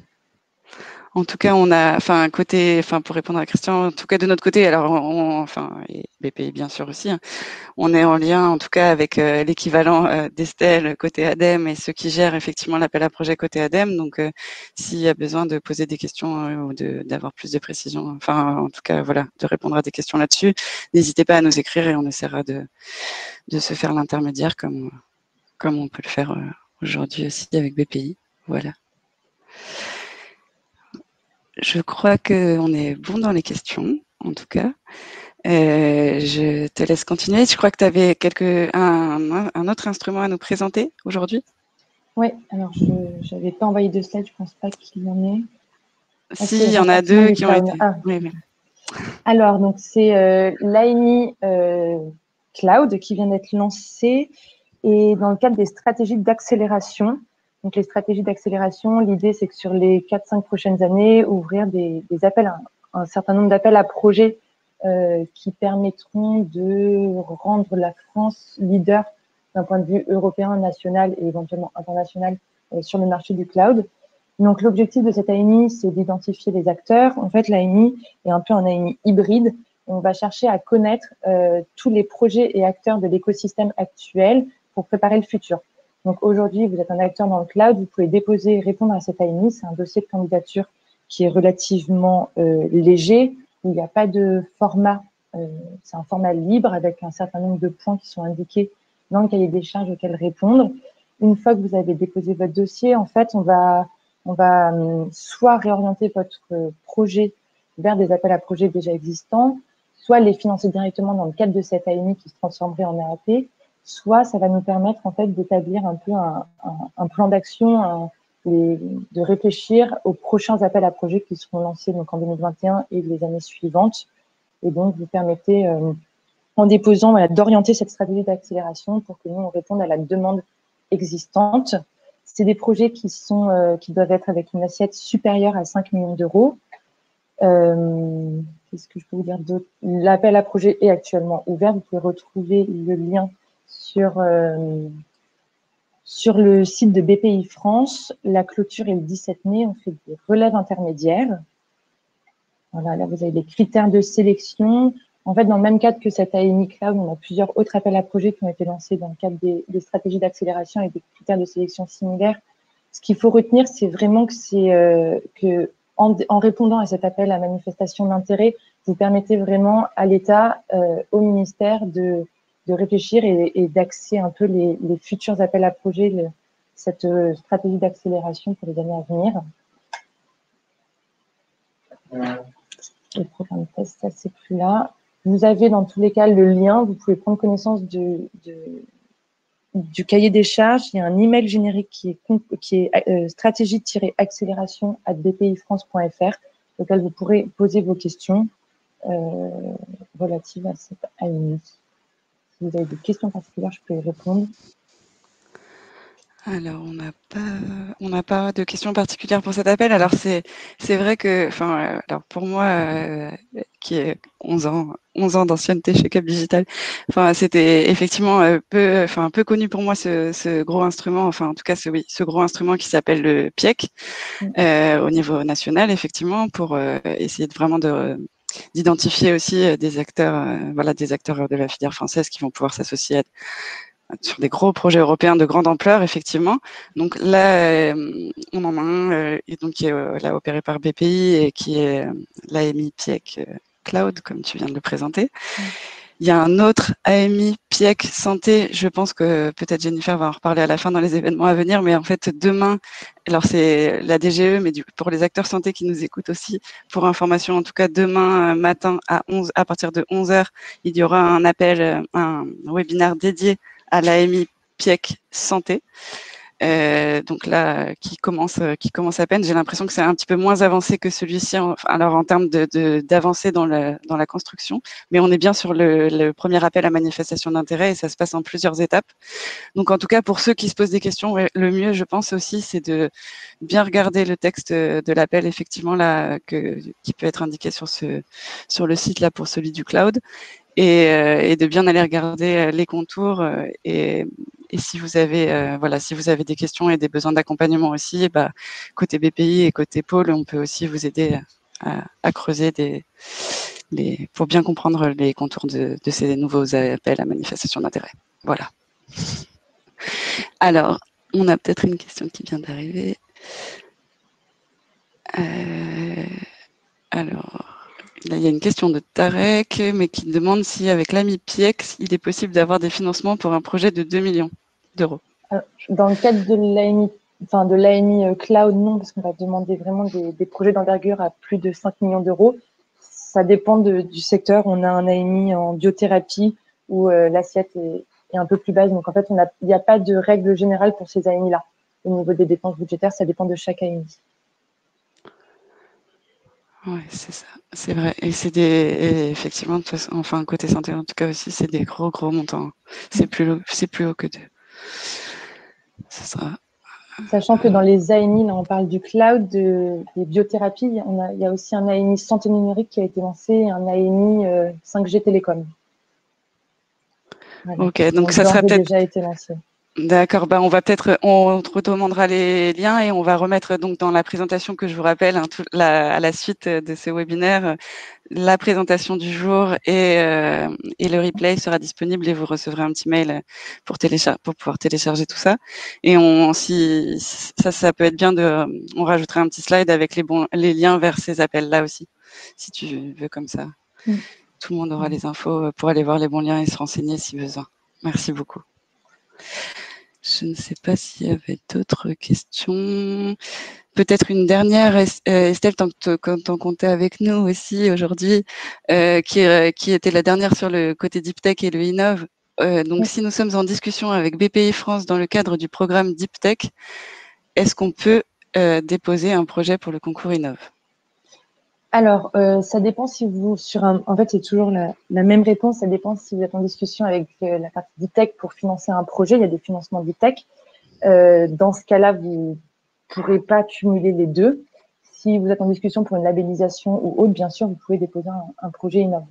En tout cas, on a, pour répondre à Christian, en tout cas de notre côté, alors et BPI bien sûr aussi, hein, on est en lien en tout cas avec l'équivalent d'Estelle côté ADEME et ceux qui gèrent effectivement l'appel à projet côté ADEME. Donc, s'il y a besoin de poser des questions ou d'avoir plus de précision, en tout cas, voilà, de répondre à des questions là-dessus, n'hésitez pas à nous écrire et on essaiera de se faire l'intermédiaire comme on peut le faire aujourd'hui aussi avec BPI. Voilà. Je crois qu'on est bon dans les questions, en tout cas. Je te laisse continuer. Je crois que tu avais un autre instrument à nous présenter aujourd'hui. Oui, alors je n'avais pas envoyé de slide, je ne pense pas qu'il y en ait. Si, il y en a deux qui ont été. Oui. Alors, donc c'est l'AMI Cloud qui vient d'être lancé et dans le cadre des stratégies d'accélération. Donc, les stratégies d'accélération, l'idée, c'est que sur les 4-5 prochaines années, ouvrir des appels, un certain nombre d'appels à projets qui permettront de rendre la France leader d'un point de vue européen, national et éventuellement international sur le marché du cloud. Donc, l'objectif de cette AMI, c'est d'identifier les acteurs. En fait, l'AMI est un peu un AMI hybride. On va chercher à connaître tous les projets et acteurs de l'écosystème actuel pour préparer le futur. Donc aujourd'hui, vous êtes un acteur dans le cloud, vous pouvez déposer et répondre à cette AMI. C'est un dossier de candidature qui est relativement léger, où il n'y a pas de format. C'est un format libre avec un certain nombre de points qui sont indiqués dans le cahier des charges auxquels répondre. Une fois que vous avez déposé votre dossier, en fait, on va soit réorienter votre projet vers des appels à projets déjà existants, soit les financer directement dans le cadre de cette AMI qui se transformerait en AAP, soit ça va nous permettre en fait d'établir un peu un plan d'action, de réfléchir aux prochains appels à projets qui seront lancés donc en 2021 et les années suivantes. Et donc, vous permettez, en déposant, d'orienter cette stratégie d'accélération pour que nous, on réponde à la demande existante. C'est des projets qui doivent être avec une assiette supérieure à 5 millions d'euros. Qu'est-ce que je peux vous dire d'autre? L'appel à projet est actuellement ouvert. Vous pouvez retrouver le lien sur le site de BPI France. La clôture est le 17 mai. On fait des relèves intermédiaires. Voilà, là, vous avez les critères de sélection. En fait, dans le même cadre que cette AMI Cloud, on a plusieurs autres appels à projets qui ont été lancés dans le cadre des stratégies d'accélération et des critères de sélection similaires. Ce qu'il faut retenir, c'est vraiment que en répondant à cet appel à manifestation d'intérêt, vous permettez vraiment à l'État, au ministère, de réfléchir et d'axer un peu les futurs appels à projets, cette stratégie d'accélération pour les années à venir. Le programme test, ça, c'est plus là. Vous avez dans tous les cas le lien. Vous pouvez prendre connaissance du cahier des charges. Il y a un email générique qui est stratégie-accélération@bpifrance.fr auquel vous pourrez poser vos questions relatives à cette AMI. Si vous avez des questions particulières, je peux y répondre. Alors, on n'a pas de questions particulières pour cet appel. Alors, c'est vrai que, alors pour moi, qui est 11 ans d'ancienneté chez Cap Digital, c'était effectivement peu connu pour moi ce gros instrument, en tout cas, ce gros instrument qui s'appelle le PIEC au niveau national, effectivement, pour essayer d'identifier aussi des acteurs de la filière française qui vont pouvoir s'associer sur des gros projets européens de grande ampleur, effectivement. Donc là, on en a un qui est là opéré par BPI et qui est l'AMI PIEC Cloud, comme tu viens de le présenter. Il y a un autre AMI PIEC Santé, je pense que peut-être Jennifer va en reparler à la fin dans les événements à venir, mais en fait demain, alors c'est la DGE, mais pour les acteurs santé qui nous écoutent aussi, pour information, en tout cas demain matin à partir de 11h, il y aura un appel, un webinaire dédié à l'AMI PIEC Santé. Donc là, qui commence à peine. J'ai l'impression que c'est un petit peu moins avancé que celui-ci, alors en termes d'avancée dans la construction, mais on est bien sur le premier appel à manifestation d'intérêt et ça se passe en plusieurs étapes. Donc en tout cas, pour ceux qui se posent des questions, le mieux, je pense aussi, c'est de bien regarder le texte de l'appel, effectivement, là, qui peut être indiqué sur le site là pour celui du cloud. Et de bien aller regarder les contours et si vous avez si vous avez des questions et des besoins d'accompagnement aussi, côté BPI et côté pôle, on peut aussi vous aider à creuser pour bien comprendre les contours de ces nouveaux appels à manifestation d'intérêt. Voilà. Alors, on a peut-être une question qui vient d'arriver. Alors. Là, il y a une question de Tarek, mais qui demande si, avec l'AMI PIEC, il est possible d'avoir des financements pour un projet de 2 millions d'euros. Dans le cadre de l'AMI Cloud, non, parce qu'on va demander vraiment des projets d'envergure à plus de 5 millions d'euros. Ça dépend du secteur. On a un AMI en biothérapie où l'assiette est un peu plus basse. Donc, en fait, il n'y a pas de règle générale pour ces AMI-là. Au niveau des dépenses budgétaires, ça dépend de chaque AMI. Oui, c'est ça, c'est vrai. Et effectivement, de toute façon, côté santé, en tout cas aussi, c'est des gros montants. C'est plus haut que deux. Ce sera. Sachant que dans les AMI, là, on parle du cloud, des biothérapies, il y a aussi un AMI santé numérique qui a été lancé, un AMI 5G télécom. Voilà. Ok, donc ça sera peut-être déjà été lancé. D'accord, on va peut-être, on te redemandera les liens et on va remettre donc dans la présentation que je vous rappelle, hein, à la suite de ce webinaire, la présentation du jour et le replay sera disponible et vous recevrez un petit mail pour pouvoir télécharger tout ça. Et si ça peut être bien on rajoutera un petit slide avec les liens vers ces appels-là aussi, si tu veux comme ça. Tout le monde aura les infos pour aller voir les bons liens et se renseigner si besoin. Merci beaucoup. Je ne sais pas s'il y avait d'autres questions. Peut-être une dernière, Estelle, tant qu'on est avec nous aussi aujourd'hui, qui était la dernière sur le côté Deep Tech et le Innov. Donc, si nous sommes en discussion avec BPI France dans le cadre du programme Deep Tech, est-ce qu'on peut déposer un projet pour le concours Innov? Alors, ça dépend si vous, en fait, c'est toujours la même réponse. Ça dépend si vous êtes en discussion avec la partie Deep Tech pour financer un projet. Il y a des financements Deep Tech. Dans ce cas-là, vous pourrez pas cumuler les deux. Si vous êtes en discussion pour une labellisation ou autre, bien sûr, vous pouvez déposer un projet Innov.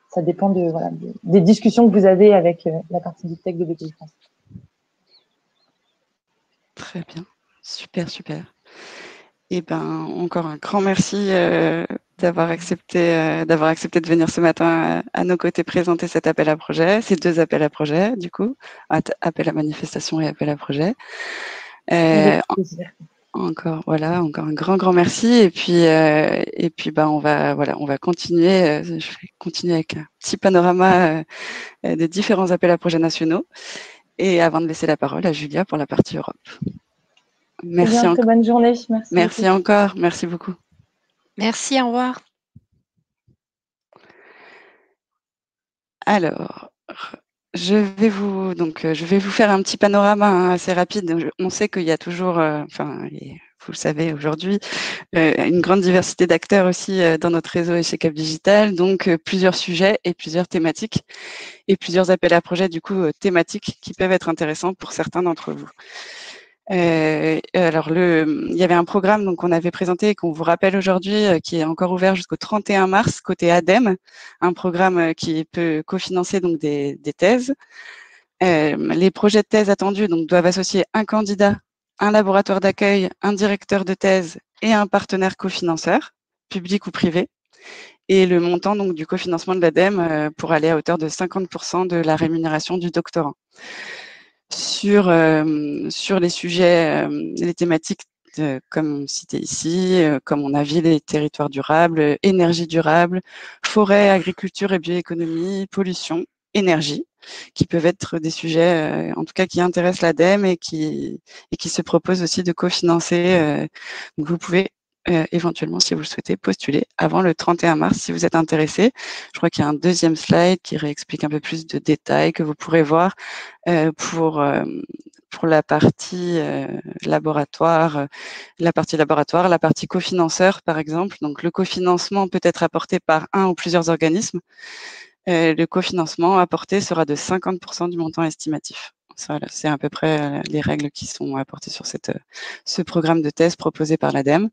Ça dépend des discussions que vous avez avec la partie Deep Tech de BPI France. Très bien. Super, super. Et encore un grand merci d'avoir accepté de venir ce matin à nos côtés présenter cet appel à projet, ces 2 appels à projet, du coup, appel à manifestation et appel à projet. Encore un grand merci. Et puis on va continuer. Je vais continuer avec un petit panorama des différents appels à projets nationaux. Et avant de laisser la parole à Julia pour la partie Europe. Merci encore. Très bonne journée. Merci encore. Merci beaucoup. Merci, au revoir. Alors, je vais vous faire un petit panorama assez rapide. On sait qu'il y a toujours, vous le savez aujourd'hui, une grande diversité d'acteurs aussi dans notre réseau et chez Cap Digital, donc plusieurs sujets et plusieurs thématiques et plusieurs appels à projets du coup thématiques qui peuvent être intéressants pour certains d'entre vous. Alors, il y avait un programme donc qu'on avait présenté et qu'on vous rappelle aujourd'hui, qui est encore ouvert jusqu'au 31 mars côté ADEME, un programme qui peut cofinancer donc des thèses. Les projets de thèse attendus donc doivent associer un candidat, un laboratoire d'accueil, un directeur de thèse et un partenaire cofinanceur, public ou privé. Et le montant donc du cofinancement de l'ADEME pour aller à hauteur de 50% de la rémunération du doctorant. Sur les sujets, les thématiques comme cité ici, comme on a vu les territoires durables, énergie durable, forêt, agriculture et bioéconomie, pollution, énergie, qui peuvent être des sujets, en tout cas qui intéressent l'ADEME et qui se proposent aussi de cofinancer. Donc vous pouvez éventuellement, si vous le souhaitez, postuler avant le 31 mars si vous êtes intéressé. Je crois qu'il y a un deuxième slide qui réexplique un peu plus de détails que vous pourrez voir pour la partie laboratoire, la partie cofinanceur par exemple. Donc le cofinancement peut être apporté par un ou plusieurs organismes. Le cofinancement apporté sera de 50% du montant estimatif. Voilà, c'est à peu près les règles qui sont apportées sur ce programme de thèse proposé par l'ADEME.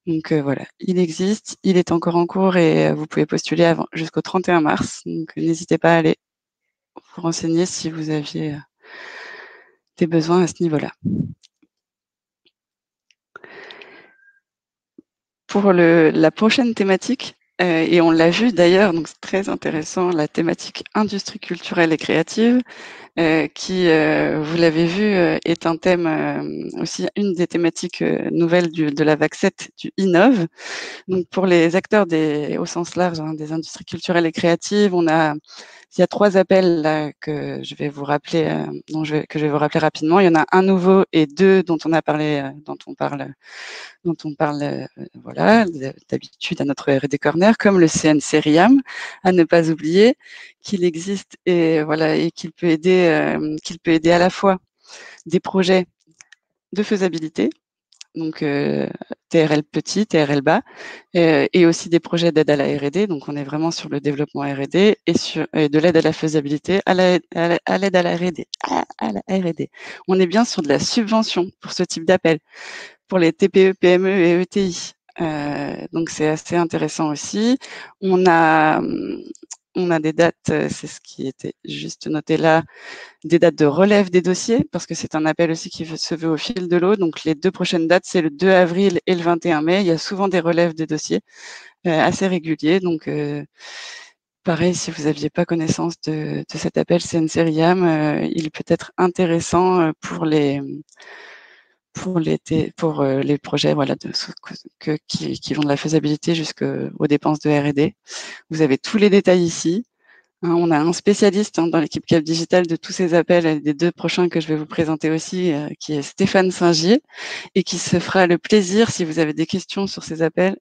Donc voilà, il existe, il est encore en cours et vous pouvez postuler jusqu'au 31 mars. Donc n'hésitez pas à aller vous renseigner si vous aviez des besoins à ce niveau-là. Pour la prochaine thématique, et on l'a vu d'ailleurs, donc c'est très intéressant, la thématique industrie culturelle et créative, qui, vous l'avez vu, est un thème aussi une des thématiques nouvelles de la VAC 7 du Innov. Donc pour les acteurs au sens large des industries culturelles et créatives, il y a 3 appels là que je vais vous rappeler, que je vais vous rappeler rapidement. Il y en a un nouveau et 2 dont on parle voilà, d'habitude à notre R&D Corner, comme le CNC RIAM, à ne pas oublier qu'il existe et voilà et qu'il peut aider à la fois des projets de faisabilité, donc TRL petit, TRL bas, et aussi des projets d'aide à la R&D. Donc on est vraiment sur le développement R&D et de l'aide à la faisabilité à l'aide à la R&D. À la R&D. On est bien sur de la subvention pour ce type d'appel, pour les TPE, PME et ETI. Donc c'est assez intéressant aussi. On a on a des dates, c'est ce qui était juste noté là, des dates de relève des dossiers, parce que c'est un appel aussi qui se veut au fil de l'eau. Donc, les 2 prochaines dates, c'est le 2 avril et le 21 mai. Il y a souvent des relèves des dossiers assez réguliers. Donc, pareil, si vous n'aviez pas connaissance de cet appel CNC-RIAM, il peut être intéressant pour les projets voilà, qui vont de la faisabilité jusqu'aux dépenses de R&D. Vous avez tous les détails ici. On a un spécialiste dans l'équipe Cap Digital de tous ces appels, et des 2 prochains que je vais vous présenter aussi, qui est Stéphane Singier, et qui se fera le plaisir, si vous avez des questions sur ces appels,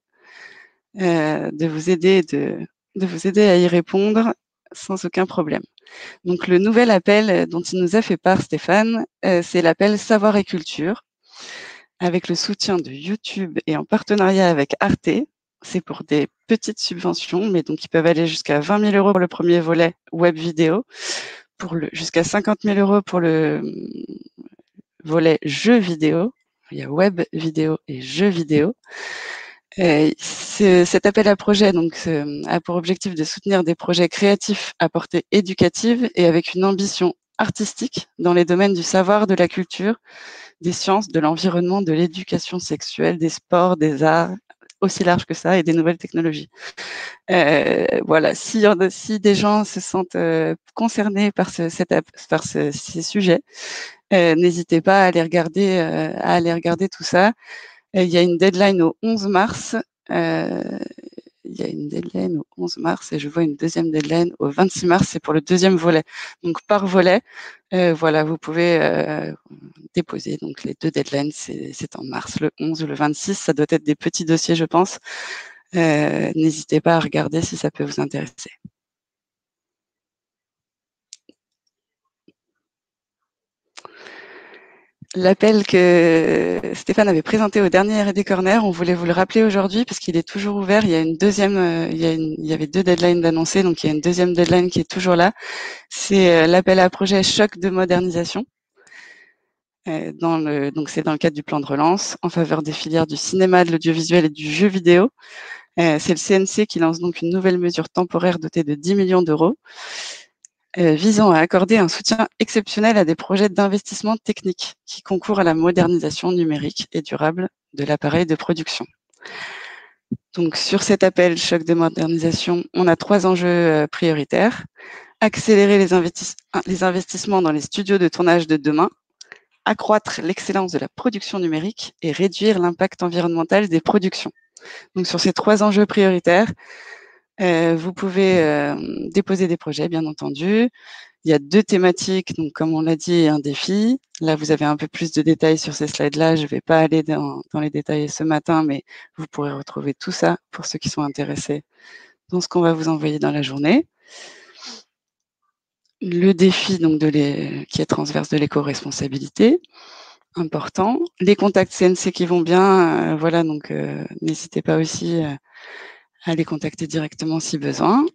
de vous aider à y répondre sans aucun problème. Donc, le nouvel appel dont il nous a fait part, Stéphane, c'est l'appel Savoir et Culture, avec le soutien de YouTube et en partenariat avec Arte. C'est pour des petites subventions, mais donc ils peuvent aller jusqu'à 20 000 € pour le premier volet web vidéo, jusqu'à 50 000 € pour le volet jeux vidéo. Il y a web vidéo et jeux vidéo. Cet appel à projet donc, a pour objectif de soutenir des projets créatifs à portée éducative et avec une ambition artistique dans les domaines du savoir, de la culture, des sciences, de l'environnement, de l'éducation sexuelle, des sports, des arts, aussi large que ça, et des nouvelles technologies. Voilà, si des gens se sentent concernés par ces sujets, n'hésitez pas à aller regarder tout ça. Il y a une deadline au 11 mars. Il y a une deadline au 11 mars et je vois une deuxième deadline au 26 mars. C'est pour le deuxième volet. Donc, par volet, voilà, vous pouvez déposer. Donc, les 2 deadlines, c'est en mars, le 11 ou le 26. Ça doit être des petits dossiers, je pense. N'hésitez pas à regarder si ça peut vous intéresser. L'appel que Stéphane avait présenté au dernier R&D Corner, on voulait vous le rappeler aujourd'hui parce qu'il est toujours ouvert. Il y a une deuxième, il y avait 2 deadlines d'annoncer, donc il y a une deuxième deadline qui est toujours là. C'est l'appel à projet choc de modernisation. Donc c'est dans le cadre du plan de relance en faveur des filières du cinéma, de l'audiovisuel et du jeu vidéo. C'est le CNC qui lance donc une nouvelle mesure temporaire dotée de 10 millions d'euros. Visant à accorder un soutien exceptionnel à des projets d'investissement technique qui concourent à la modernisation numérique et durable de l'appareil de production. Donc, sur cet appel choc de modernisation, on a 3 enjeux prioritaires. Accélérer les investissements dans les studios de tournage de demain, accroître l'excellence de la production numérique et réduire l'impact environnemental des productions. Donc, sur ces 3 enjeux prioritaires, vous pouvez déposer des projets, bien entendu. Il y a 2 thématiques, donc comme on l'a dit, et un défi. Là, vous avez un peu plus de détails sur ces slides-là. Je ne vais pas aller dans les détails ce matin, mais vous pourrez retrouver tout ça pour ceux qui sont intéressés dans ce qu'on va vous envoyer dans la journée. Le défi donc qui est transverse de l'éco-responsabilité, important. Les contacts CNC qui vont bien, voilà, donc n'hésitez pas aussi à les contacter directement si besoin.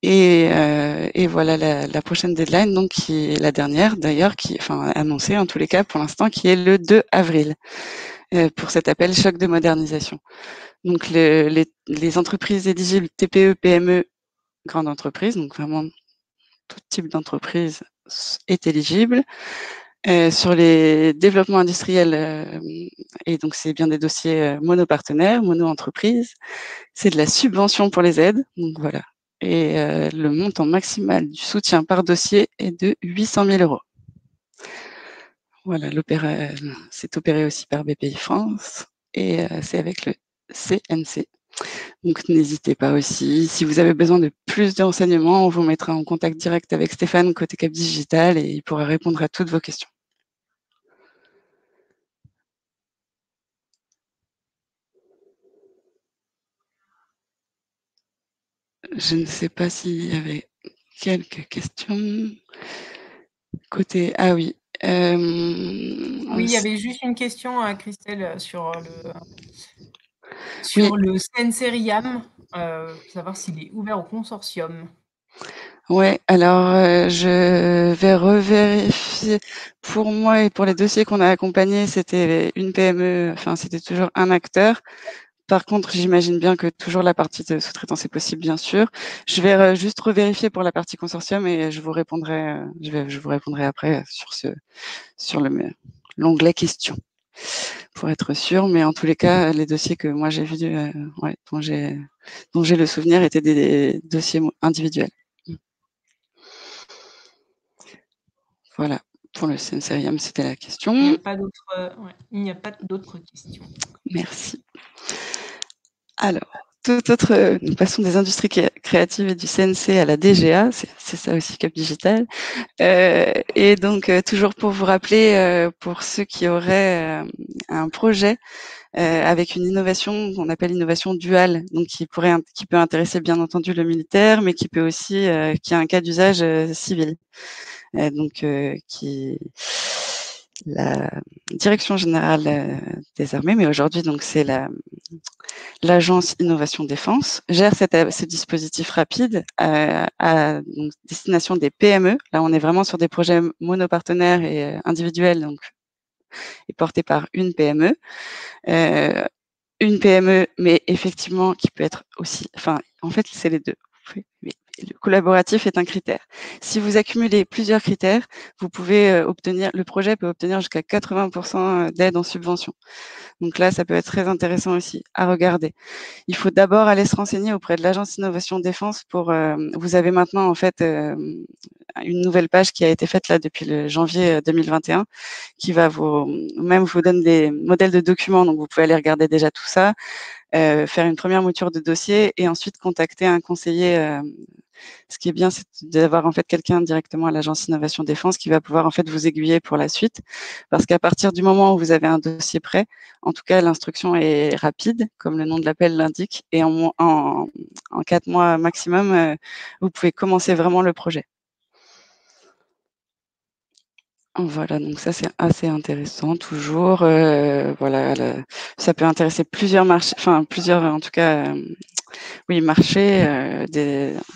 Et voilà la prochaine deadline, donc qui est la dernière d'ailleurs, annoncée en tous les cas pour l'instant, qui est le 2 avril pour cet appel choc de modernisation. Donc les entreprises éligibles TPE, PME, grandes entreprises, donc vraiment tout type d'entreprise est éligible. Sur les développements industriels, et donc c'est bien des dossiers monopartenaires, mono-entreprises, c'est de la subvention pour les aides, donc voilà. Et le montant maximal du soutien par dossier est de 800 000 €. Voilà, c'est opéré aussi par BPI France et c'est avec le CNC. Donc n'hésitez pas aussi. Si vous avez besoin de plus de renseignements, on vous mettra en contact direct avec Stéphane côté Cap Digital et il pourra répondre à toutes vos questions. Je ne sais pas s'il y avait quelques questions. Côté, ah oui. Oui, il y avait juste une question, Christelle, sur Oui. le CNC-RIAM, savoir s'il est ouvert au consortium. Ouais, alors je vais revérifier. Pour moi et pour les dossiers qu'on a accompagnés, c'était une PME, enfin c'était toujours un acteur. Par contre, j'imagine bien que toujours la partie de sous-traitance est possible, bien sûr. Je vais juste revérifier pour la partie consortium et je vous répondrai après sur l'onglet questions pour être sûr. Mais en tous les cas, les dossiers que moi j'ai vus, dont j'ai le souvenir, étaient des dossiers individuels. Voilà. Pour le Sensorium, c'était la question. Il n'y a pas d'autres questions. Merci. Alors, nous passons des industries créatives et du CNC à la DGA, c'est ça aussi Cap Digital. Et donc, toujours pour vous rappeler, pour ceux qui auraient un projet avec une innovation qu'on appelle innovation duale, donc qui peut intéresser bien entendu le militaire, mais qui peut aussi, qui a un cas d'usage civil. Donc, la Direction générale des armées, mais aujourd'hui donc c'est l'agence Innovation Défense, gère ce dispositif rapide à destination des PME. Là, on est vraiment sur des projets monopartenaires et individuels, donc et portés par une PME. Une PME, mais effectivement qui peut être aussi, en fait, c'est les deux. Mais le collaboratif est un critère. Si vous accumulez plusieurs critères, vous pouvez le projet peut obtenir jusqu'à 80% d'aide en subvention. Donc là, ça peut être très intéressant aussi à regarder. Il faut d'abord aller se renseigner auprès de l'agence Innovation Défense vous avez maintenant en fait une nouvelle page qui a été faite là depuis le janvier 2021 qui va vous donne des modèles de documents, donc vous pouvez aller regarder déjà tout ça, faire une première mouture de dossier et ensuite contacter un conseiller. Ce qui est bien, c'est d'avoir en fait quelqu'un directement à l'agence Innovation Défense qui va pouvoir en fait vous aiguiller pour la suite, parce qu'à partir du moment où vous avez un dossier prêt, en tout cas l'instruction est rapide, comme le nom de l'appel l'indique, et en 4 mois maximum, vous pouvez commencer vraiment le projet. Voilà, donc ça c'est assez intéressant toujours. Voilà, ça peut intéresser plusieurs marchés, plusieurs en tout cas. Oui, marché.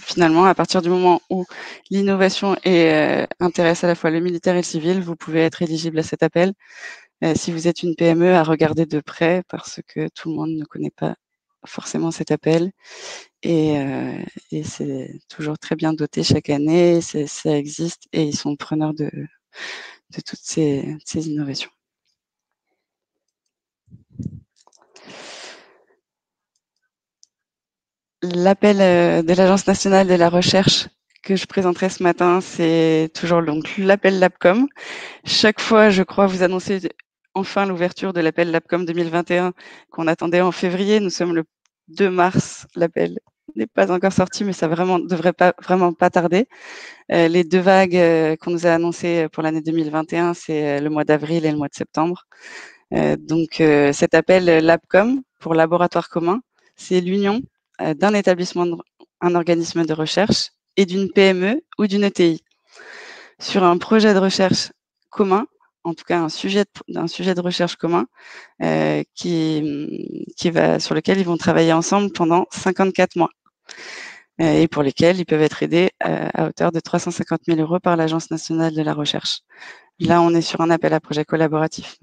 Finalement, à partir du moment où l'innovation intéresse à la fois le militaire et le civil, vous pouvez être éligible à cet appel. Si vous êtes une PME, à regarder de près parce que tout le monde ne connaît pas forcément cet appel. Et c'est toujours très bien doté chaque année. Ça existe et ils sont preneurs de toutes ces innovations. L'appel de l'Agence nationale de la recherche que je présenterai ce matin, c'est toujours donc l'appel LabCom. Chaque fois, je crois, vous annoncez enfin l'ouverture de l'appel LabCom 2021 qu'on attendait en février. Nous sommes le 2 mars. L'appel n'est pas encore sorti, mais ça devrait vraiment pas tarder. Les 2 vagues qu'on nous a annoncées pour l'année 2021, c'est le mois d'avril et le mois de septembre. Donc, cet appel LabCom pour laboratoire commun, c'est l'union d'un établissement, un organisme de recherche et d'une PME ou d'une ETI sur un projet de recherche commun, en tout cas un sujet de recherche commun sur lequel ils vont travailler ensemble pendant 54 mois et pour lesquels ils peuvent être aidés à hauteur de 350 000 € par l'Agence nationale de la recherche. Là, on est sur un appel à projet collaboratif.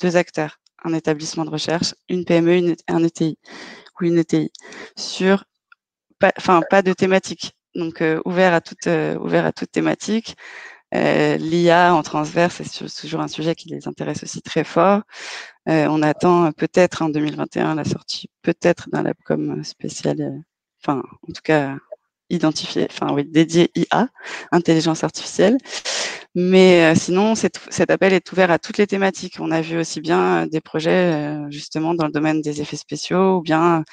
2 acteurs, un établissement de recherche, une PME, un ETI ou une ETI, sur pas de thématique, donc ouvert à toute thématique. L'IA en transverse, c'est toujours un sujet qui les intéresse aussi très fort. On attend peut-être en 2021 la sortie peut-être d'un LabCom spécial, en tout cas identifié, dédié IA, intelligence artificielle. Mais sinon, cet appel est ouvert à toutes les thématiques. On a vu aussi bien des projets justement dans le domaine des effets spéciaux ou bien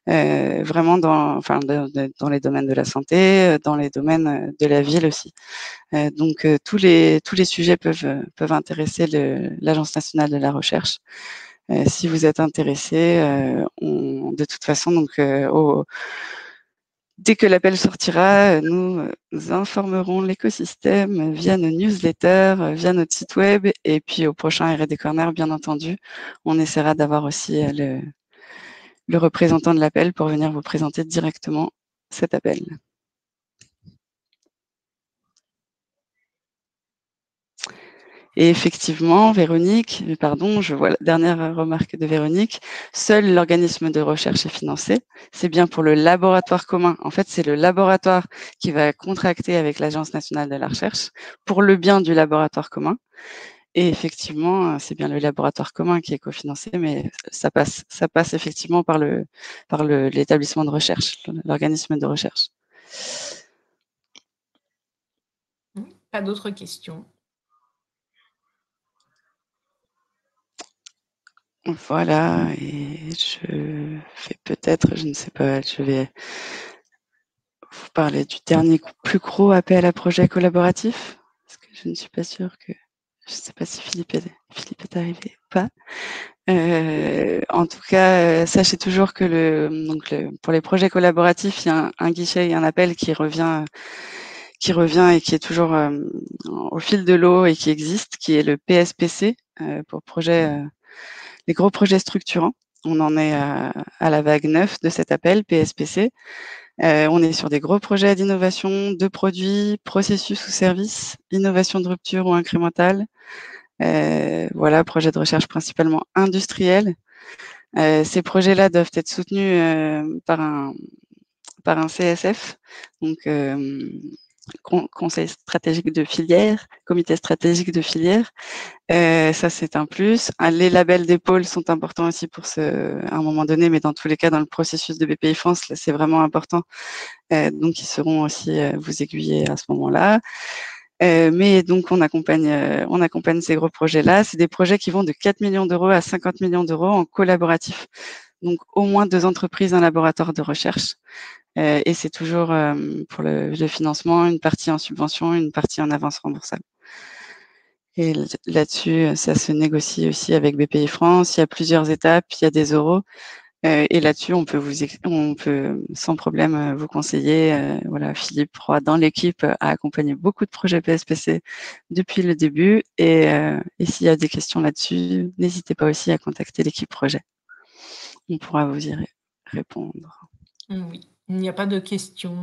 vraiment dans les domaines de la santé, dans les domaines de la ville aussi. Donc tous les sujets peuvent intéresser l'Agence nationale de la recherche. Si vous êtes intéressé, de toute façon, donc dès que l'appel sortira, nous informerons l'écosystème via nos newsletters, via notre site web, et puis au prochain R&D Corner, bien entendu, on essaiera d'avoir aussi le représentant de l'appel pour venir vous présenter directement cet appel. Et effectivement, Véronique, pardon, je vois la dernière remarque de Véronique, seul l'organisme de recherche est financé. C'est bien pour le laboratoire commun. En fait, c'est le laboratoire qui va contracter avec l'Agence nationale de la recherche pour le bien du laboratoire commun. Et effectivement, c'est bien le laboratoire commun qui est cofinancé, mais ça passe effectivement par l'établissement de recherche, l'organisme de recherche. Pas d'autres questions. Voilà, et je vais peut-être, je ne sais pas, je vais vous parler du dernier plus gros appel à projet collaboratif, parce que je ne suis pas sûre que, je ne sais pas si Philippe est arrivé ou pas. En tout cas, sachez toujours que pour les projets collaboratifs, il y a un guichet et un appel qui revient et qui est toujours au fil de l'eau et qui existe, qui est le PSPC pour les gros projets structurants. On en est à la vague 9 de cet appel PSPC. On est sur des gros projets d'innovation, de produits, processus ou services, innovation de rupture ou incrémentale. Voilà, projets de recherche principalement industriels. Ces projets-là doivent être soutenus par un CSF, donc conseil stratégique de filière, comité stratégique de filière. Ça, c'est un plus. Les labels d'épaule sont importants aussi à un moment donné, mais dans tous les cas, dans le processus de BPI France, c'est vraiment important. Donc, ils seront aussi vous aiguiller à ce moment-là. Mais donc, on accompagne ces gros projets-là. C'est des projets qui vont de 4 millions d'euros à 50 millions d'euros en collaboratif. Donc, au moins 2 entreprises, un laboratoire de recherche. Et c'est toujours pour le financement, une partie en subvention, une partie en avance remboursable. Et là-dessus, ça se négocie aussi avec BPI France. Il y a plusieurs étapes, il y a des euros. Et là-dessus, on peut sans problème vous conseiller. Voilà, Philippe Roy dans l'équipe a accompagné beaucoup de projets PSPC depuis le début. Et s'il y a des questions là-dessus, n'hésitez pas aussi à contacter l'équipe projet. On pourra vous y répondre. Oui, il n'y a pas de questions.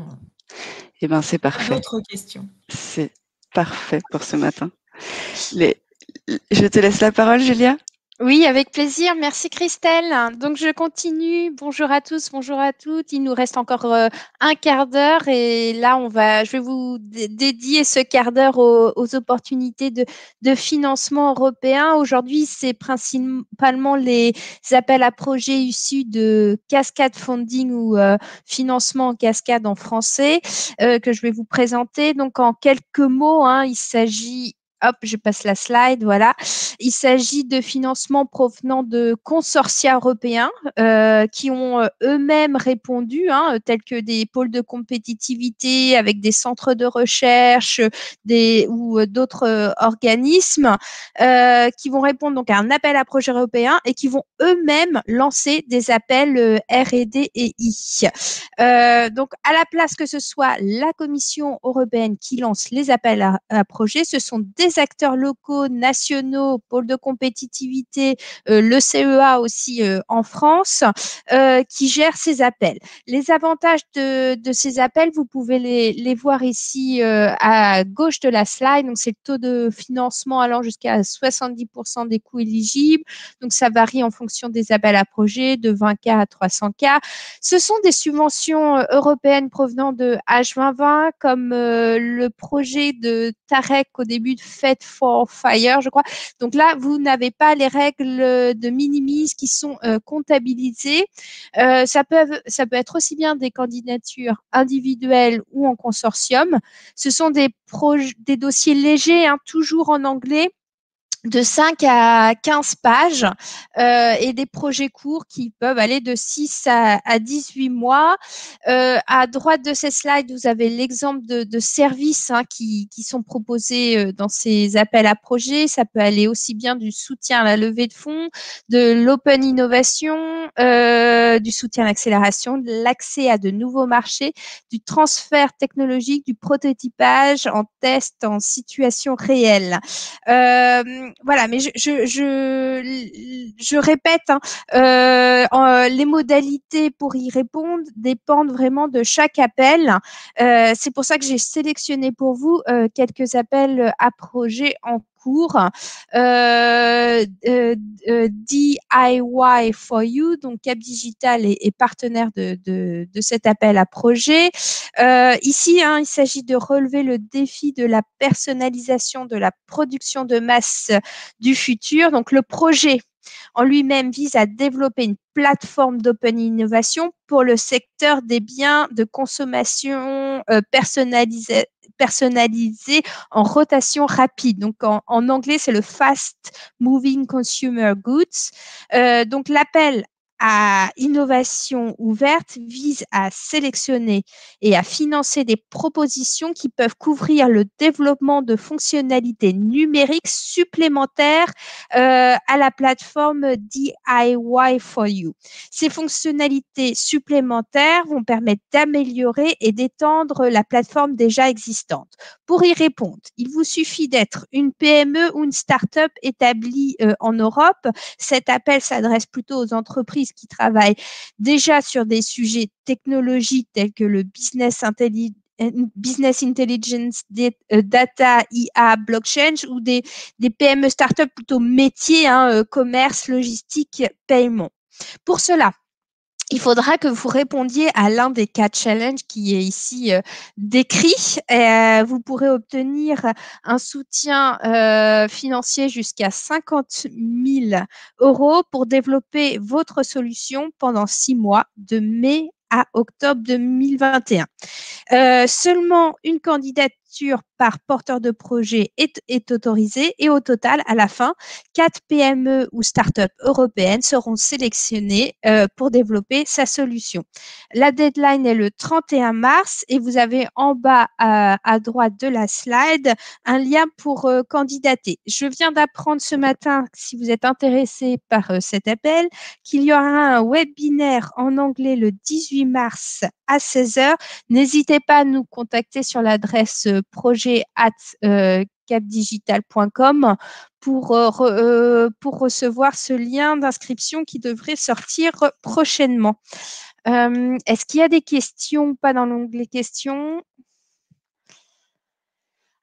Eh bien, c'est parfait. Pas d'autres questions. C'est parfait pour ce matin. Je te laisse la parole, Julia. Oui, avec plaisir. Merci Christelle. Donc je continue. Bonjour à tous, bonjour à toutes. Il nous reste encore un quart d'heure et là je vais vous dédier ce quart d'heure aux opportunités de financement européen. Aujourd'hui, c'est principalement les appels à projets issus de Cascade Funding ou financement en cascade en français que je vais vous présenter. Donc en quelques mots, il s'agit Hop, je passe la slide, voilà. Il s'agit de financements provenant de consortia européens qui ont eux-mêmes répondu, tels que des pôles de compétitivité avec des centres de recherche ou d'autres organismes qui vont répondre donc à un appel à projet européen et qui vont eux-mêmes lancer des appels R&D et I. Donc, à la place que ce soit la Commission européenne qui lance les appels à projets, ce sont des acteurs locaux, nationaux, pôles de compétitivité, le CEA aussi en France, qui gèrent ces appels. Les avantages de ces appels, vous pouvez les voir ici à gauche de la slide. Donc, c'est le taux de financement allant jusqu'à 70% des coûts éligibles. Donc, ça varie en fonction des appels à projets, de 20K à 300K. Ce sont des subventions européennes provenant de H2020, comme le projet de Tarek au début de Fed for Fire, je crois. Donc là, vous n'avez pas les règles de minimis qui sont comptabilisées. Ça peut être aussi bien des candidatures individuelles ou en consortium. Ce sont des dossiers légers, toujours en anglais, de 5 à 15 pages et des projets courts qui peuvent aller de 6 à 18 mois. À droite de ces slides, vous avez l'exemple de services qui sont proposés dans ces appels à projets. Ça peut aller aussi bien du soutien à la levée de fonds, de l'open innovation, du soutien à l'accélération, de l'accès à de nouveaux marchés, du transfert technologique, du prototypage en test en situation réelle. Voilà, mais je répète, les modalités pour y répondre dépendent vraiment de chaque appel. C'est pour ça que j'ai sélectionné pour vous quelques appels à projets en concours DIY for You. Donc, Cap Digital est partenaire de cet appel à projet. Ici, il s'agit de relever le défi de la personnalisation de la production de masse du futur. Donc, le projet en lui-même vise à développer une plateforme d'open innovation pour le secteur des biens de consommation personnalisés en rotation rapide. Donc, en anglais, c'est le Fast Moving Consumer Goods. Donc, l'appel à innovation ouverte vise à sélectionner et à financer des propositions qui peuvent couvrir le développement de fonctionnalités numériques supplémentaires à la plateforme DIY for You. Ces fonctionnalités supplémentaires vont permettre d'améliorer et d'étendre la plateforme déjà existante. Pour y répondre, il vous suffit d'être une PME ou une start-up établie en Europe. Cet appel s'adresse plutôt aux entreprises qui travaillent déjà sur des sujets technologiques tels que le business intelligence, data, IA, blockchain ou des PME start-up plutôt métiers, commerce, logistique, paiement. Pour cela, il faudra que vous répondiez à l'un des 4 challenges qui est ici décrit. Vous pourrez obtenir un soutien financier jusqu'à 50 000 € pour développer votre solution pendant 6 mois, de mai à octobre 2021. Seulement une candidature par porteur de projet est autorisée et au total, à la fin, 4 PME ou start-up européennes seront sélectionnées pour développer sa solution. La deadline est le 31 mars et vous avez en bas à droite de la slide un lien pour candidater. Je viens d'apprendre ce matin, si vous êtes intéressé par cet appel, qu'il y aura un webinaire en anglais le 18 mars à 16 h. N'hésitez pas à nous contacter sur l'adresse projet@capdigital.com pour recevoir ce lien d'inscription qui devrait sortir prochainement. Est-ce qu'il y a des questions? Pas dans l'onglet questions.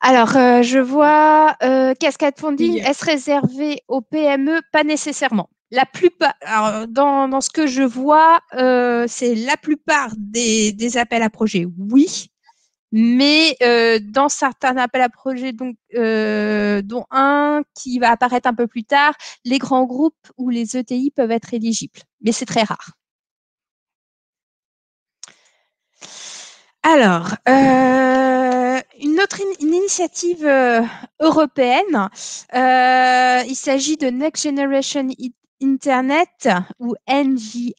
Alors, je vois Cascade Funding, est-ce réservé aux PME? Pas nécessairement. La plupart, alors, dans ce que je vois, c'est la plupart des appels à projets, oui. Mais dans certains appels à projets, donc, dont un qui va apparaître un peu plus tard, les grands groupes ou les ETI peuvent être éligibles. Mais c'est très rare. Alors, une initiative européenne, il s'agit de Next Generation Internet ou NGI.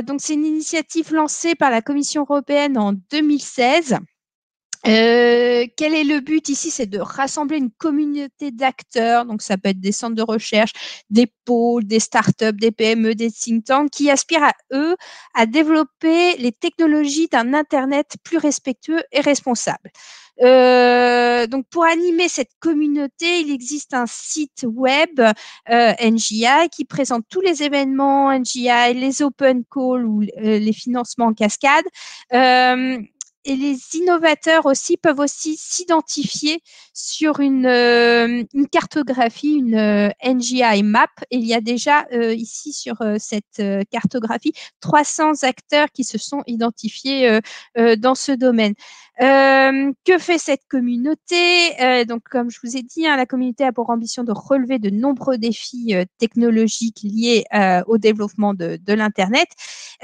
Donc, c'est une initiative lancée par la Commission européenne en 2016. Quel est le but ici? C'est de rassembler une communauté d'acteurs, donc ça peut être des centres de recherche, des pôles, des startups, des PME, des think tanks, qui aspirent à développer les technologies d'un Internet plus respectueux et responsable. Donc, pour animer cette communauté, il existe un site web NGI qui présente tous les événements NGI, les open calls ou les financements en cascade. Et les innovateurs aussi peuvent aussi s'identifier sur une cartographie, une NGI map. Et il y a déjà ici sur cette cartographie 300 acteurs qui se sont identifiés dans ce domaine. Que fait cette communauté? Donc, comme je vous ai dit, la communauté a pour ambition de relever de nombreux défis technologiques liés au développement de l'Internet.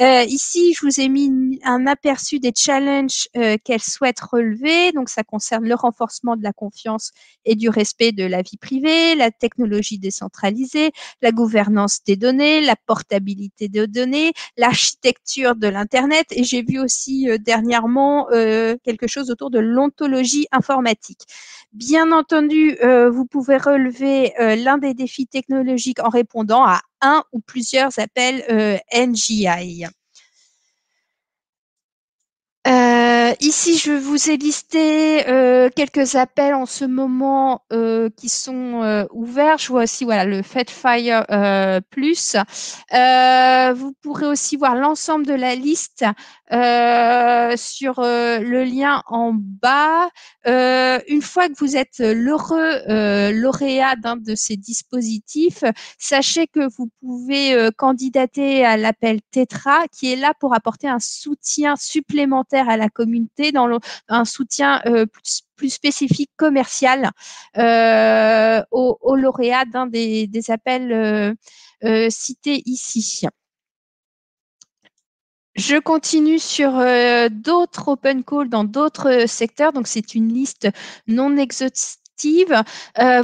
Ici, je vous ai mis un aperçu des challenges qu'elle souhaite relever. Donc, ça concerne le renforcement de la confiance et du respect de la vie privée, la technologie décentralisée, la gouvernance des données, la portabilité des données, l'architecture de l'Internet. Et j'ai vu aussi dernièrement quelque chose autour de l'ontologie informatique. Bien entendu, vous pouvez relever l'un des défis technologiques en répondant à un ou plusieurs appels NGI. Ici, je vous ai listé quelques appels en ce moment qui sont ouverts. Je vois aussi voilà, le FedFire Plus. Vous pourrez aussi voir l'ensemble de la liste sur le lien en bas. Une fois que vous êtes l'heureux lauréat d'un de ces dispositifs, sachez que vous pouvez candidater à l'appel Tetra, qui est là pour apporter un soutien supplémentaire à la communauté, un soutien plus spécifique commercial aux lauréats d'un des appels cités ici. Je continue sur d'autres open calls dans d'autres secteurs. Donc, c'est une liste non exhaustive.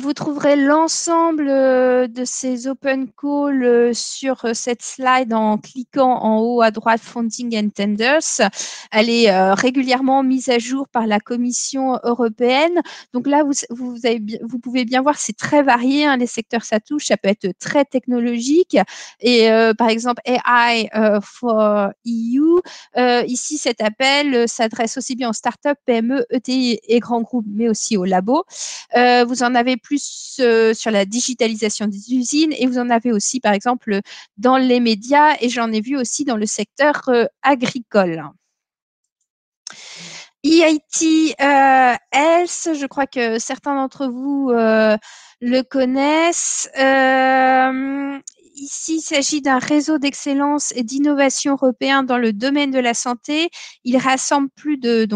Vous trouverez l'ensemble de ces open calls sur cette slide en cliquant en haut à droite Funding and Tenders. Elle est régulièrement mise à jour par la Commission européenne. Donc là, vous pouvez bien voir, c'est très varié. Hein, les secteurs ça touche, ça peut être très technologique. Et par exemple, AI for EU. Ici, cet appel s'adresse aussi bien aux startups, PME, ETI et grands groupes, mais aussi aux labos. Vous en avez plus sur la digitalisation des usines et vous en avez aussi, par exemple, dans les médias et j'en ai vu aussi dans le secteur agricole. EIT Health, je crois que certains d'entre vous le connaissent. Ici, il s'agit d'un réseau d'excellence et d'innovation européen dans le domaine de la santé. Il rassemble plus de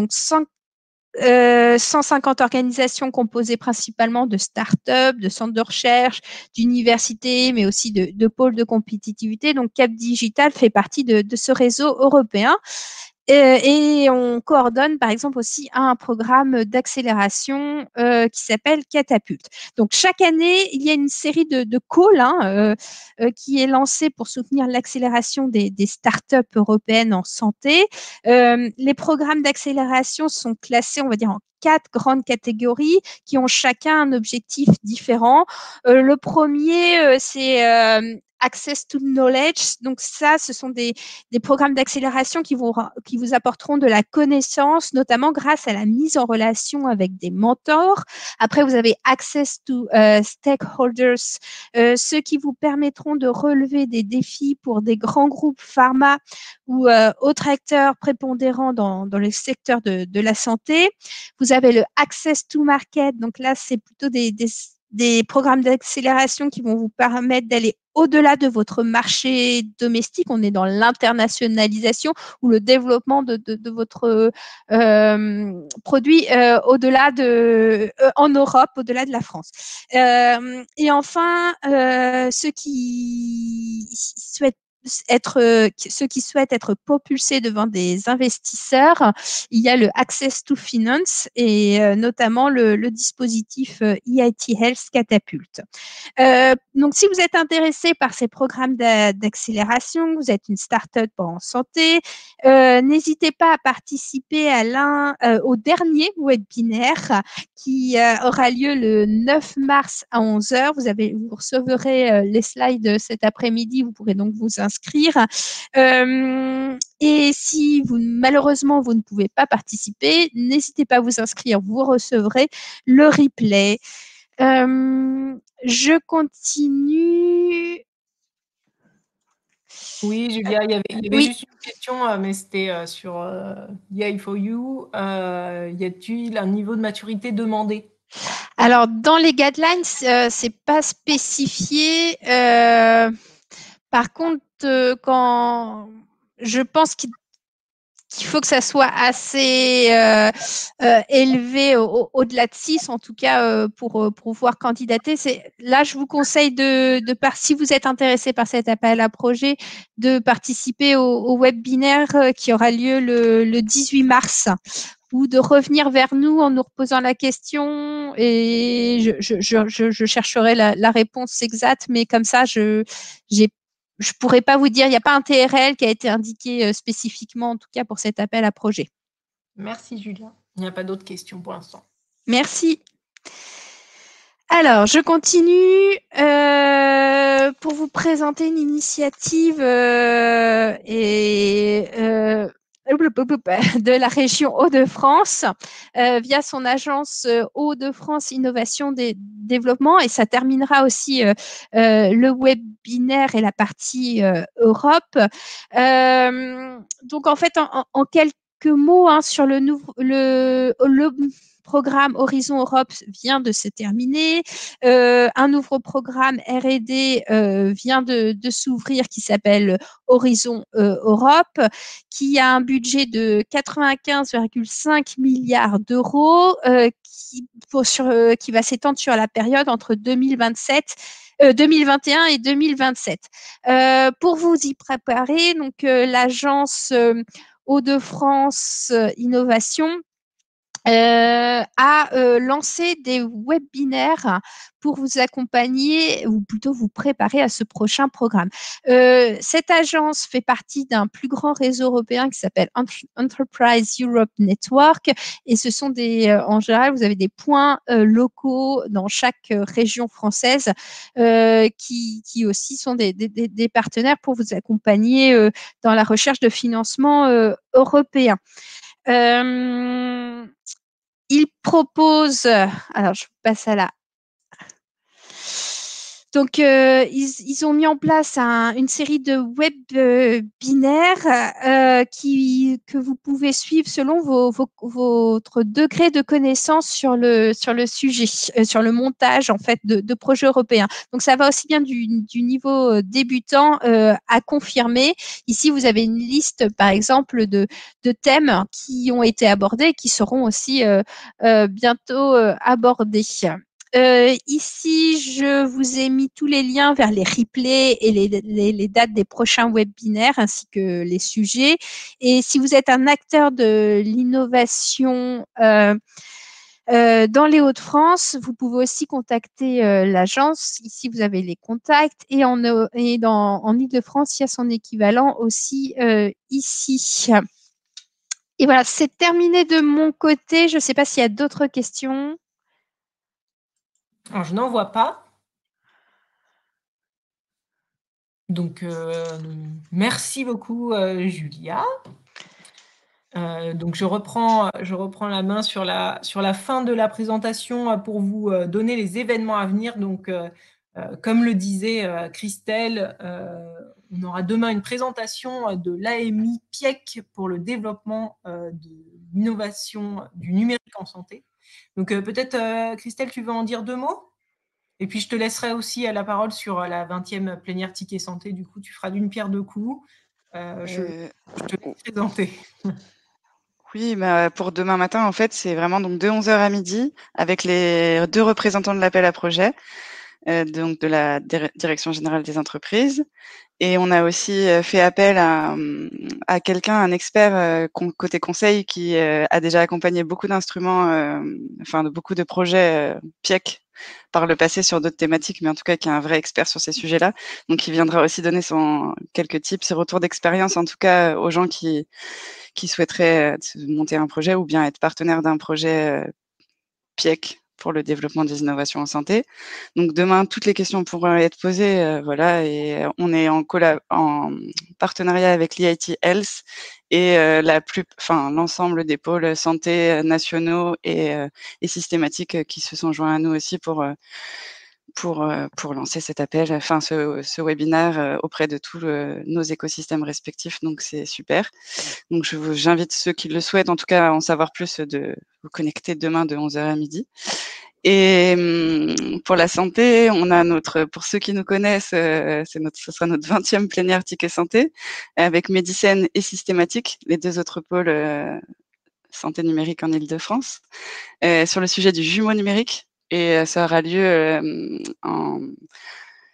150 organisations composées principalement de start-up, de centres de recherche, d'universités, mais aussi de pôles de compétitivité. Donc, Cap Digital fait partie de ce réseau européen. Et on coordonne, par exemple, aussi un programme d'accélération qui s'appelle Catapulte. Donc, chaque année, il y a une série de calls qui est lancée pour soutenir l'accélération des startups européennes en santé. Les programmes d'accélération sont classés, on va dire, en 4 grandes catégories qui ont chacun un objectif différent. Le premier, c'est Access to Knowledge. Donc ça, ce sont des programmes d'accélération qui vous apporteront de la connaissance, notamment grâce à la mise en relation avec des mentors. Après, vous avez Access to Stakeholders, ceux qui vous permettront de relever des défis pour des grands groupes pharma ou autres acteurs prépondérants dans le secteur de la santé. Vous avez le Access to Market, donc là, c'est plutôt des programmes d'accélération qui vont vous permettre d'aller au-delà de votre marché domestique. On est dans l'internationalisation ou le développement de votre produit au-delà en Europe, au-delà de la France. Et enfin, ceux qui souhaitent être propulsés devant des investisseurs, il y a le Access to Finance et notamment le dispositif EIT Health Catapulte. Donc, si vous êtes intéressé par ces programmes d'accélération, vous êtes une start-up en santé, n'hésitez pas à participer au dernier webinaire qui aura lieu le 9 mars à 11 h. Vous recevrez les slides cet après-midi. Vous pourrez donc vous inscrire. Et si malheureusement vous ne pouvez pas participer, n'hésitez pas à vous inscrire. Vous recevrez le replay. Je continue. Oui, Julia, il y avait Oui. juste une question, mais c'était sur DI4U. Y a-t-il un niveau de maturité demandé? Alors, dans les guidelines, c'est pas spécifié. Par contre, quand je pense qu'il faut que ça soit assez élevé au-delà de 6, en tout cas, pour pouvoir candidater. Là, je vous conseille si vous êtes intéressé par cet appel à projet, de participer au webinaire qui aura lieu le 18 mars ou de revenir vers nous en nous reposant la question et je chercherai la réponse exacte, mais comme ça, je pourrais pas vous dire, il n'y a pas un TRL qui a été indiqué spécifiquement, en tout cas pour cet appel à projet. Merci Julia. Il n'y a pas d'autres questions pour l'instant. Merci. Alors, je continue pour vous présenter une initiative de la région Hauts-de-France via son agence Hauts-de-France Innovation Développement, et ça terminera aussi le webinaire et la partie Europe. Donc en fait, en quelques mots sur le programme Horizon Europe vient de se terminer. Un nouveau programme R&D vient de s'ouvrir qui s'appelle Horizon Europe, qui a un budget de 95,5 milliards d'euros qui va s'étendre sur la période entre 2021 et 2027. Pour vous y préparer, donc l'agence Hauts-de-France Innovation a lancé des webinaires pour vous accompagner ou plutôt vous préparer à ce prochain programme. Cette agence fait partie d'un plus grand réseau européen qui s'appelle Enterprise Europe Network, et ce sont en général, vous avez des points locaux dans chaque région française qui aussi sont des partenaires pour vous accompagner dans la recherche de financement européen. Il propose, alors je passe à la. Donc, ils ont mis en place une série de webinaires que vous pouvez suivre selon votre degré de connaissance sur le sujet, sur le montage en fait de projets européens. Donc, ça va aussi bien du niveau débutant à confirmer. Ici, vous avez une liste, par exemple, de thèmes qui ont été abordés, qui seront aussi bientôt abordés. Ici, je vous ai mis tous les liens vers les replays et les dates des prochains webinaires ainsi que les sujets. Et si vous êtes un acteur de l'innovation dans les Hauts-de-France, vous pouvez aussi contacter l'agence. Ici, vous avez les contacts. Et en Île-de-France, il y a son équivalent aussi ici. Et voilà, c'est terminé de mon côté. Je ne sais pas s'il y a d'autres questions. Alors, je n'en vois pas. Donc, merci beaucoup, Julia. Donc, je reprends la main sur la fin de la présentation pour vous donner les événements à venir. Donc, comme le disait Christelle, on aura demain une présentation de l'AMI PIEC pour le développement de l'innovation du numérique en santé. Donc, peut-être, Christelle, tu veux en dire 2 mots ? Et puis, je te laisserai aussi la parole sur la 20e plénière Ticket Santé. Du coup, tu feras d'une pierre deux coups. Je te laisse présenter. Oui, bah, pour demain matin, en fait, c'est vraiment donc de 11h à midi avec les 2 représentants de l'appel à projet, donc de la Direction générale des entreprises. Et on a aussi fait appel à quelqu'un, un expert côté conseil qui a déjà accompagné beaucoup d'instruments, enfin de beaucoup de projets PIEC par le passé sur d'autres thématiques, mais en tout cas qui est un vrai expert sur ces sujets-là. Donc il viendra aussi donner quelques tips, ses retours d'expérience en tout cas aux gens qui souhaiteraient monter un projet ou bien être partenaire d'un projet PIEC pour le développement des innovations en santé. Donc demain, toutes les questions pourront être posées, voilà, et on est en partenariat avec l'EIT Health et l'ensemble des pôles santé nationaux et systématiques qui se sont joints à nous aussi pour lancer cet appel, enfin ce webinaire auprès de tous nos écosystèmes respectifs. Donc c'est super. Donc j'invite ceux qui le souhaitent, en tout cas à en savoir plus, de vous connecter demain de 11h à midi. Et pour la santé, on a pour ceux qui nous connaissent, ce sera notre 20e plénière Ticket Santé avec Médicène et Systématique, les 2 autres pôles santé numérique en Île-de-France, sur le sujet du jumeau numérique. Et ça aura lieu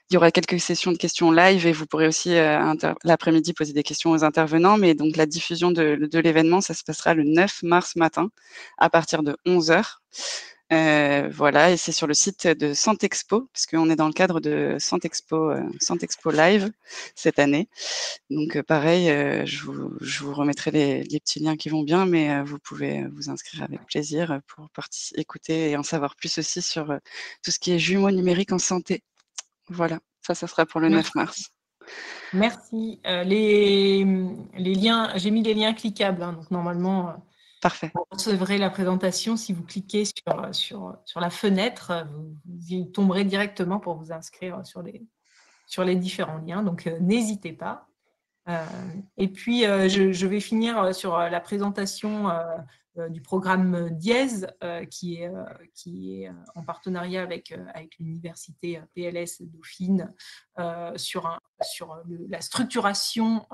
il y aura quelques sessions de questions live et vous pourrez aussi l'après-midi poser des questions aux intervenants. Mais donc la diffusion de l'événement, ça se passera le 9 mars matin à partir de 11h. Voilà, et c'est sur le site de Santexpo, parce qu'on est dans le cadre de Santexpo Live cette année. Donc pareil, je vous remettrai les petits liens qui vont bien, mais vous pouvez vous inscrire avec plaisir pour écouter et en savoir plus aussi sur tout ce qui est jumeaux numériques en santé. Voilà, ça sera pour le 9 mars. Merci. Les liens, j'ai mis les liens cliquables, hein, donc normalement, Parfait. vous recevrez la présentation. Si vous cliquez sur la fenêtre, vous y tomberez directement pour vous inscrire sur les différents liens. Donc, n'hésitez pas. Et puis, je vais finir sur la présentation du programme Dièse, qui est en partenariat avec l'université PLS Dauphine sur la structuration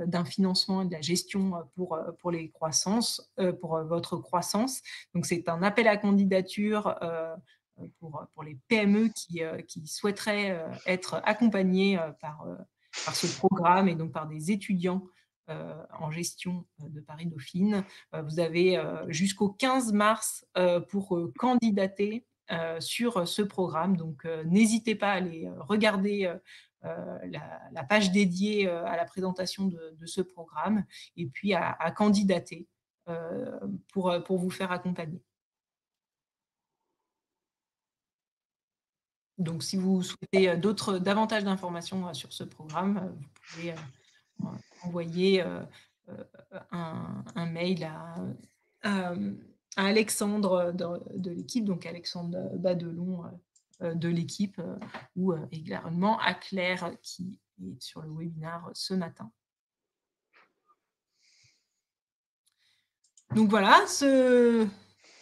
d'un financement et de la gestion pour les croissances, pour votre croissance. Donc, c'est un appel à candidature pour les PME qui souhaiteraient être accompagnés par ce programme et donc par des étudiants en gestion de Paris Dauphine. Vous avez jusqu'au 15 mars pour candidater sur ce programme. Donc, n'hésitez pas à aller regarder la page dédiée à la présentation de ce programme et puis à candidater pour vous faire accompagner. Donc, si vous souhaitez davantage d'informations sur ce programme, vous pouvez envoyer un mail à Alexandre de l'équipe, donc Alexandre Badelon de l'équipe, ou également à Claire qui est sur le webinaire ce matin. Donc voilà, ce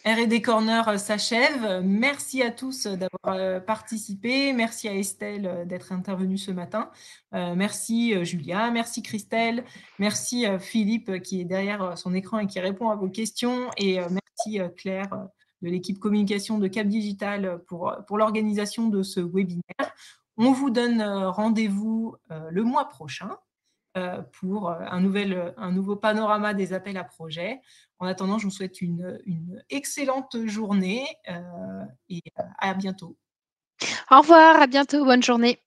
R&D Corner s'achève. Merci à tous d'avoir participé. Merci à Estelle d'être intervenue ce matin. Merci Julia, merci Christelle, merci Philippe qui est derrière son écran et qui répond à vos questions. Et merci Claire de l'équipe communication de Cap Digital pour l'organisation de ce webinaire. On vous donne rendez-vous le mois prochain pour un nouveau panorama des appels à projets. En attendant, je vous souhaite une excellente journée et à bientôt. Au revoir, à bientôt, bonne journée.